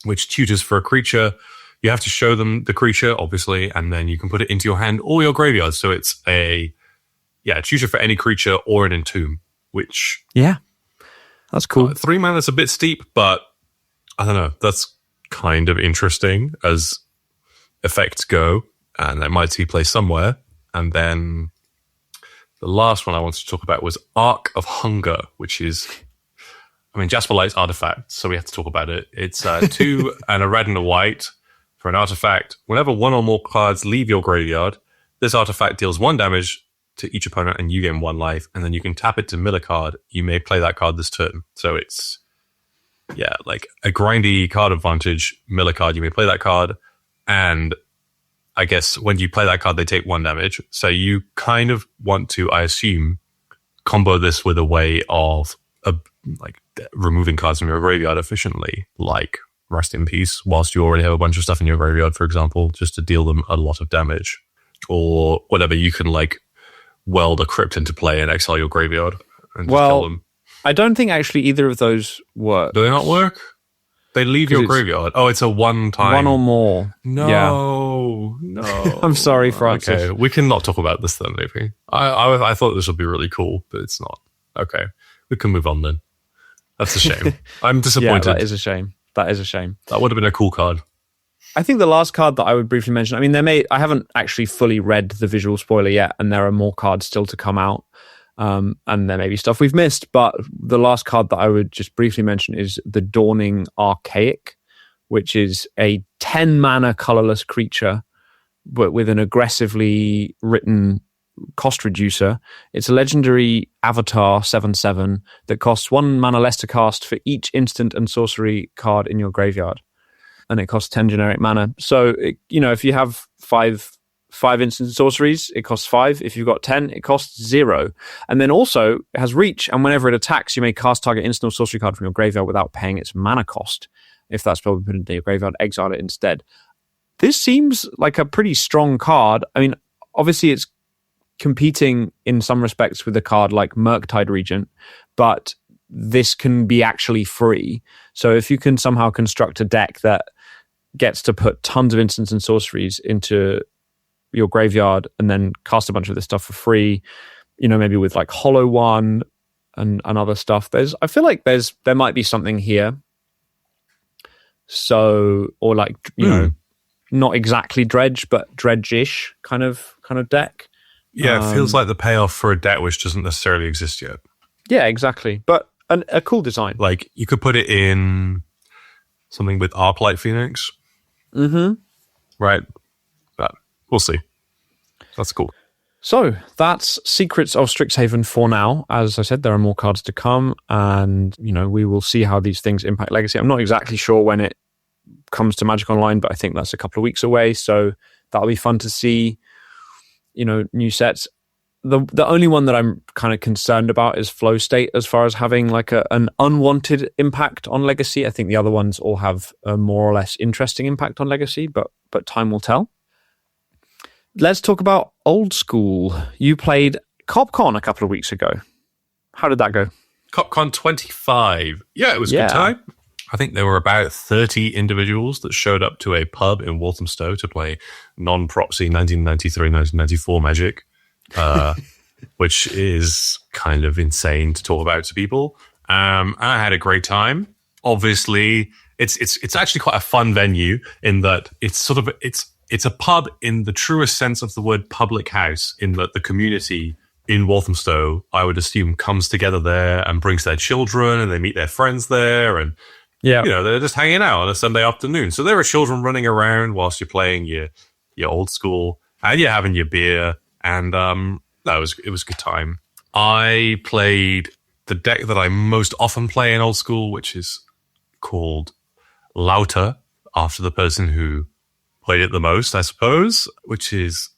S2: which tutors for a creature. You have to show them the creature, obviously, and then you can put it into your hand or your graveyard. So it's a tutor for any creature or an entomb, which...
S1: Yeah, that's cool.
S2: 3 mana is a bit steep, but I don't know. That's kind of interesting as effects go, and that might see play somewhere. And then the last one I wanted to talk about was Arc of Hunger, which is... I mean, Jasper likes artifacts, so we have to talk about it. It's 2 and a red and a white for an artifact. Whenever 1 or more cards leave your graveyard, this artifact deals 1 damage to each opponent and you gain 1 life, and then you can tap it to mill a card. You may play that card this turn. So it's, like a grindy card advantage, mill a card, you may play that card, and I guess when you play that card, they take 1 damage. So you kind of want to, I assume, combo this with a way of removing cards from your graveyard efficiently, like Rest in Peace, whilst you already have a bunch of stuff in your graveyard, for example, just to deal them a lot of damage. or whatever, you can like weld a crypt into play and exile your graveyard and just kill them.
S1: I don't think actually either of those work.
S2: Do they not work? They leave your graveyard. Oh, it's a one-time.
S1: One or more.
S2: No.
S1: I'm sorry, Francis.
S2: Okay, we can not talk about this then, maybe. I thought this would be really cool, but it's not. Okay, we can move on then. That's a shame. I'm disappointed.
S1: Yeah, that is a shame.
S2: That would have been a cool card.
S1: I think the last card that I would briefly mention, I mean, I haven't actually fully read the visual spoiler yet, and there are more cards still to come out. And there may be stuff we've missed, but the last card that I would just briefly mention is the Dawning Archaic, which is a 10 mana colorless creature, but with an aggressively written cost reducer. It's a legendary avatar 7/7 that costs 1 mana less to cast for each instant and sorcery card in your graveyard. And it costs 10 generic mana. So, if you have five instant sorceries, it costs 5. If you've got 10, it costs 0. And then also, it has reach, and whenever it attacks, you may cast target instant or sorcery card from your graveyard without paying its mana cost. If that spell be put into your graveyard, exile it instead. This seems like a pretty strong card. I mean, obviously it's competing in some respects with a card like Murktide Regent, but this can be actually free. So if you can somehow construct a deck that gets to put tons of instants and sorceries into your graveyard and then cast a bunch of this stuff for free, maybe with like Hollow One and other stuff. I feel like there might be something here. So, or like, not exactly Dredge, but Dredge-ish kind of deck.
S2: Yeah, it feels like the payoff for a deck which doesn't necessarily exist yet.
S1: Yeah, exactly. But a cool design.
S2: Like, you could put it in something with Arclight Phoenix.
S1: Mm-hmm.
S2: Right. But we'll see. That's cool.
S1: So, that's Secrets of Strixhaven for now. As I said, there are more cards to come, and, we will see how these things impact Legacy. I'm not exactly sure when it comes to Magic Online, but I think that's a couple of weeks away, so that'll be fun to see, new sets. The only one that I'm kind of concerned about is Flow State, as far as having like an unwanted impact on Legacy. I think the other ones all have a more or less interesting impact on Legacy, but time will tell. Let's talk about Old School. You played COPCon a couple of weeks ago. How did that go?
S2: COPCon 25. Yeah, it was a good time. I think there were about 30 individuals that showed up to a pub in Walthamstow to play non-proxy 1993-1994 Magic. Which is kind of insane to talk about to people. I had a great time. Obviously, it's actually quite a fun venue in that it's a pub in the truest sense of the word public house, in that the community in Walthamstow, I would assume, comes together there and brings their children and they meet their friends there, and they're just hanging out on a Sunday afternoon. So there are children running around whilst you're playing your Old School and you're having your beer. And it was a good time. I played the deck that I most often play in Old School, which is called Lauter, after the person who played it the most, I suppose, which is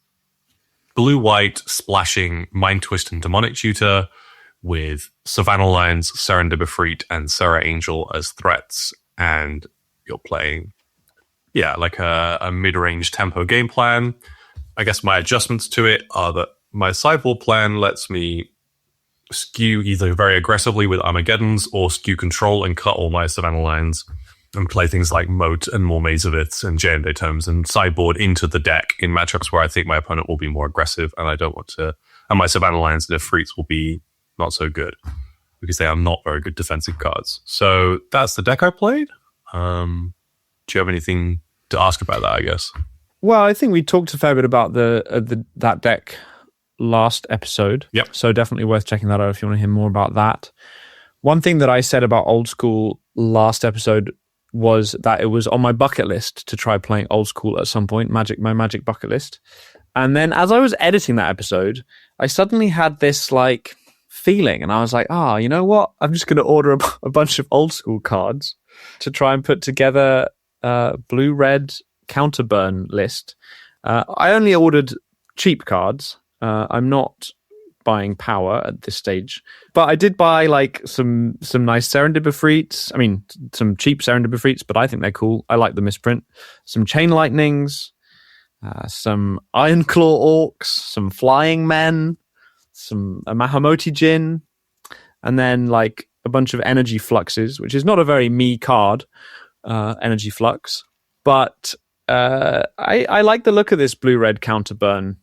S2: blue-white splashing Mind Twist and Demonic Tutor with Savannah Lions, Serendib Efreet, and Serra Angel as threats. And you're playing, like a mid-range tempo game plan. I guess my adjustments to it are that my sideboard plan lets me skew either very aggressively with Armageddons or skew control and cut all my Savannah Lions and play things like Moat and more Mazoviths and J&Day Tomes and sideboard into the deck in matchups where I think my opponent will be more aggressive and I don't want to. And my Savannah Lions and Efreets will be not so good because they are not very good defensive cards. So that's the deck I played. Do you have anything to ask about that, I guess?
S1: Well, I think we talked a fair bit about that deck last episode.
S2: Yep.
S1: So definitely worth checking that out if you want to hear more about that. One thing that I said about Old School last episode was that it was on my bucket list to try playing Old School at some point, my Magic bucket list. And then as I was editing that episode, I suddenly had this like feeling, and I was like, you know what? I'm just going to order a bunch of Old School cards to try and put together blue-red CounterBurn list. I only ordered cheap cards. I'm not buying power at this stage, but I did buy like some nice Serendib Efreets. I mean, some cheap Serendib Efreets, but I think they're cool. I like the misprint. Some Chain Lightnings, some Ironclaw Orcs, some Flying Men, a Mahamoti Djinn, and then like a bunch of Energy Fluxes, which is not a very me card, Energy Flux. But I like the look of this blue-red CounterBurn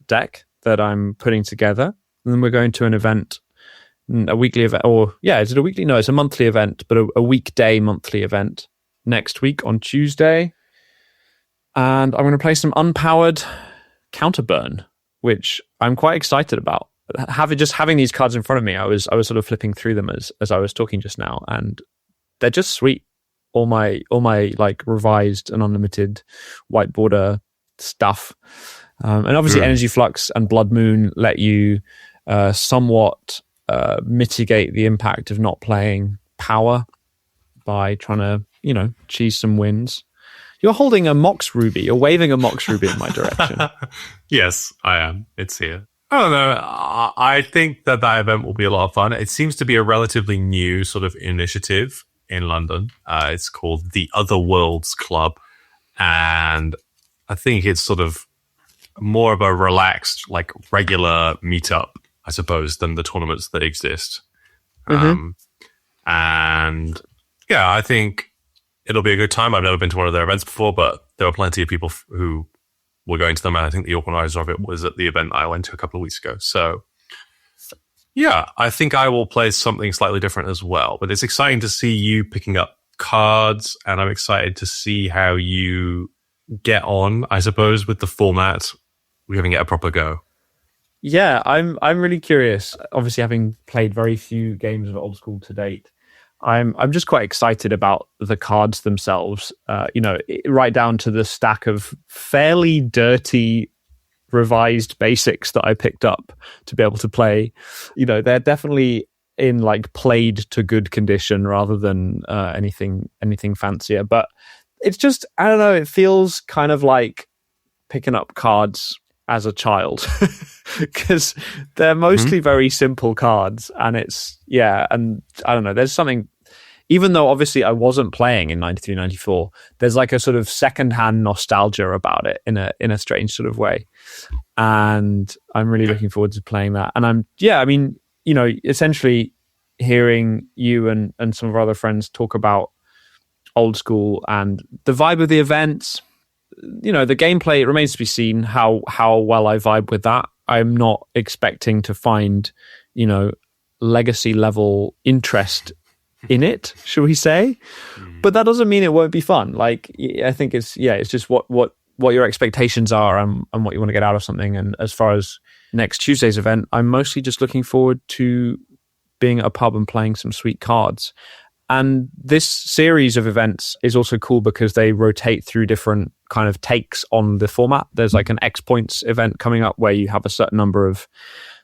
S1: deck that I'm putting together. And then we're going to an event, a weekly event, is it a weekly? No, it's a monthly event, but a weekday monthly event next week on Tuesday. And I'm going to play some unpowered CounterBurn, which I'm quite excited about. Having these cards in front of me, I was sort of flipping through them as I was talking just now, and they're just sweet. All my like revised and unlimited white border stuff, and obviously Energy Flux and Blood Moon let you somewhat mitigate the impact of not playing power by trying to cheese some wins. You're holding a Mox Ruby. You're waving a Mox Ruby in my direction.
S2: Yes, I am. It's here. I don't know. I think that event will be a lot of fun. It seems to be a relatively new sort of initiative in London. It's called the Other Worlds Club, and I think it's sort of more of a relaxed, like regular meetup, I suppose, than the tournaments that exist. And yeah, I think it'll be a good time. I've never been to one of their events before, but there were plenty of people who were going to them, and I think the organizer of it was at the event I went to a couple of weeks ago. So yeah, I think I will play something slightly different as well. But it's exciting to see you picking up cards, and I'm excited to see how you get on, I suppose, with the format. We're giving it a proper go.
S1: Yeah, I'm really curious. Obviously, having played very few games of Old School to date, I'm just quite excited about the cards themselves. Right down to the stack of fairly dirty revised basics that I picked up to be able to play. They're definitely in like played to good condition rather than anything fancier. But it's just, I don't know, it feels kind of like picking up cards as a child because they're mostly very simple cards, and and I don't know, there's something, even though obviously I wasn't playing in 93, 94, there's like a sort of secondhand nostalgia about it in a strange sort of way. And I'm really looking forward to playing that. And essentially hearing you and some of our other friends talk about Old School and the vibe of the events, the gameplay, it remains to be seen how well I vibe with that. I'm not expecting to find, legacy level interest in it, shall we say? But that doesn't mean it won't be fun. Like, I think it's just what your expectations are and what you want to get out of something. And as far as next Tuesday's event, I'm mostly just looking forward to being at a pub and playing some sweet cards. And this series of events is also cool because they rotate through different kind of takes on the format. There's like an X points event coming up where you have a certain number of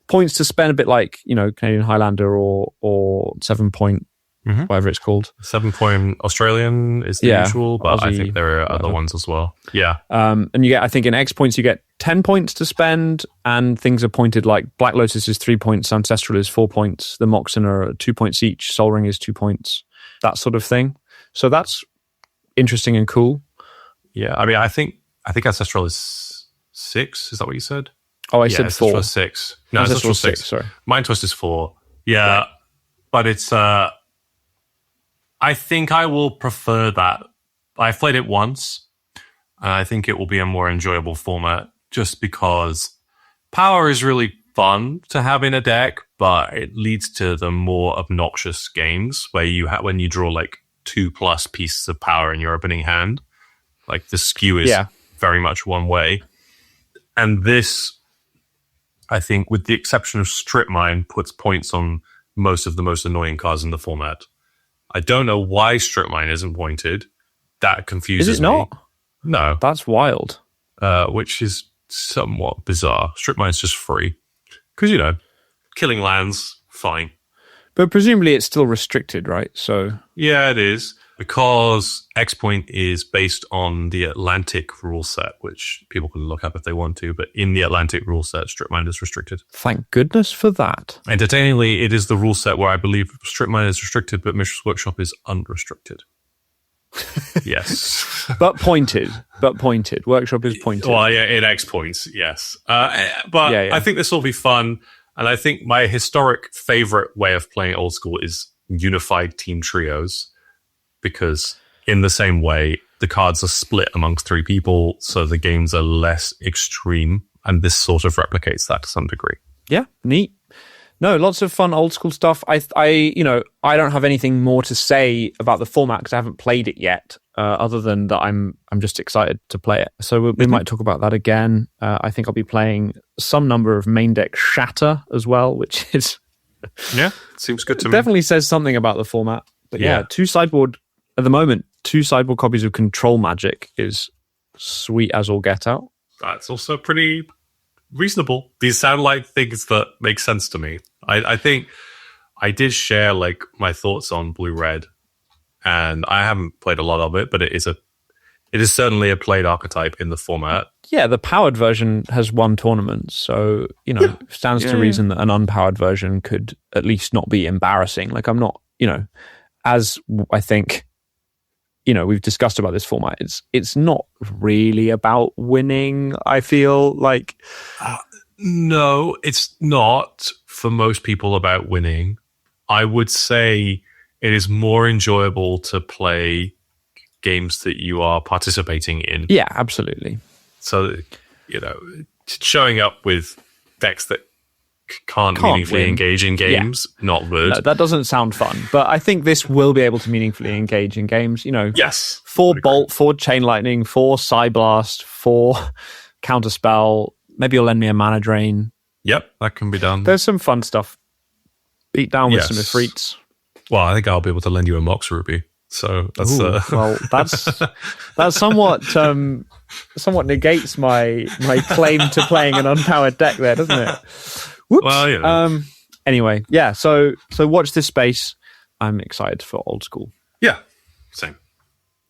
S1: points to spend, a bit like, Canadian Highlander or 7 point, whatever it's called.
S2: 7 point Australian is the usual, but Aussie, I think there are other ones as well. Yeah.
S1: And you get, I think in X points, you get 10 points to spend, and things are pointed like Black Lotus is 3 points, Ancestral is 4 points, the Moxen are 2 points each, Sol Ring is 2 points, that sort of thing. So that's interesting and cool.
S2: Yeah. I mean, I think Ancestral is 6. Is that what you said?
S1: Oh, I said 4.
S2: Ancestral is 6. No, Ancestral 6.
S1: Sorry.
S2: Mind Twist is 4. Yeah. Right. But it's, I think I will prefer that. I've played it once, and I think it will be a more enjoyable format just because power is really fun to have in a deck, but it leads to the more obnoxious games where when you draw like 2+ pieces of power in your opening hand, like the skew is very much one way. And this, I think, with the exception of Strip Mine, puts points on most of the most annoying cards in the format. I don't know why Strip Mine isn't pointed. That confuses me. Is it not? No.
S1: That's wild.
S2: Which is somewhat bizarre. Strip Mine's just free. Because, killing lands, fine.
S1: But presumably it's still restricted, right? So
S2: yeah, it is. Because X Point is based on the Atlantic rule set, which people can look up if they want to. But in the Atlantic rule set, Strip Mine is restricted.
S1: Thank goodness for that.
S2: Entertainingly, it is the rule set where I believe Strip Mine is restricted, but Mishra's Workshop is unrestricted. Yes.
S1: but pointed. Workshop is pointed.
S2: Well, yeah, in X points, yes. But
S1: Yeah.
S2: I think this will be fun. And I think my historic favorite way of playing old school is unified team trios, because in the same way, the cards are split amongst 3 people, so the games are less extreme, and this sort of replicates that to some degree.
S1: Yeah, neat. No, lots of fun old school stuff. I don't have anything more to say about the format because I haven't played it yet, other than that I'm just excited to play it. So we might talk about that again. I think I'll be playing some number of main deck Shatter as well, which is
S2: seems good to me.
S1: Definitely says something about the format. But yeah, 2 sideboard at the moment. 2 sideboard copies of Control Magic is sweet as all get out.
S2: That's also pretty reasonable. These sound like things that make sense to me. I think I did share like my thoughts on Blue-Red, and I haven't played a lot of it, but it is certainly a played archetype in the format.
S1: Yeah, the powered version has won tournaments, so stands to reason that an unpowered version could at least not be embarrassing. Like I'm not, as I think we've discussed about this format, it's not really about winning, I feel like.
S2: No, it's not for most people about winning. I would say it is more enjoyable to play games that you are participating in.
S1: Yeah, absolutely.
S2: So, showing up with decks that can't meaningfully engage in games, not good.
S1: No, that doesn't sound fun. But I think this will be able to meaningfully engage in games.
S2: Yes.
S1: 4 Bolt, 4 Chain Lightning, 4 Psyblast, 4 Counterspell. Maybe you'll lend me a Mana Drain.
S2: Yep, that can be done.
S1: There's some fun stuff. Beat down with some Ifrits.
S2: Well, I think I'll be able to lend you a Mox Ruby. So that's
S1: well, that somewhat negates my claim to playing an unpowered deck there, doesn't it? Whoops.
S2: Well,
S1: anyway, yeah. So watch this space. I'm excited for old school.
S2: Yeah, same.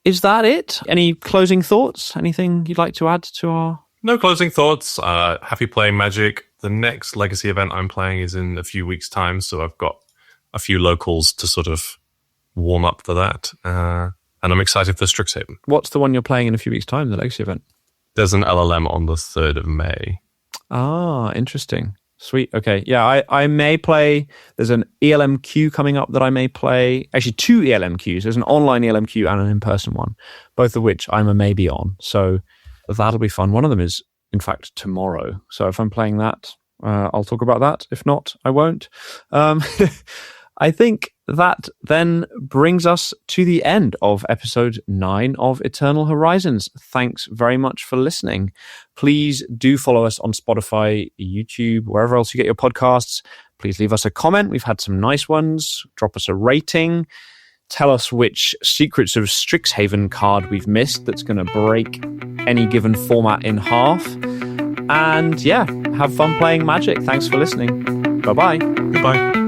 S1: Is that it? Any closing thoughts? Anything you'd like to add to our?
S2: No closing thoughts. Happy playing Magic. The next Legacy event I'm playing is in a few weeks' time, so I've got a few locals to sort of warm up for that. And I'm excited for Strixhaven.
S1: What's the one you're playing in a few weeks' time, the Legacy event?
S2: There's an LLM on the 3rd of May.
S1: Ah, interesting. Sweet. Okay. Yeah, I may play. There's an ELMQ coming up that I may play. Actually, 2 ELMQs. There's an online ELMQ and an in-person one, both of which I'm a maybe on. So that'll be fun. One of them is, in fact, tomorrow. So if I'm playing that, I'll talk about that. If not, I won't. I think that then brings us to the end of episode 9 of Eternal Horizons. Thanks very much for listening. Please do follow us on Spotify, YouTube, wherever else you get your podcasts. Please leave us a comment. We've had some nice ones. Drop us a rating. Tell us which Secrets of Strixhaven card we've missed that's going to break any given format in half. And yeah, have fun playing Magic. Thanks for listening. Bye-bye.
S2: Goodbye.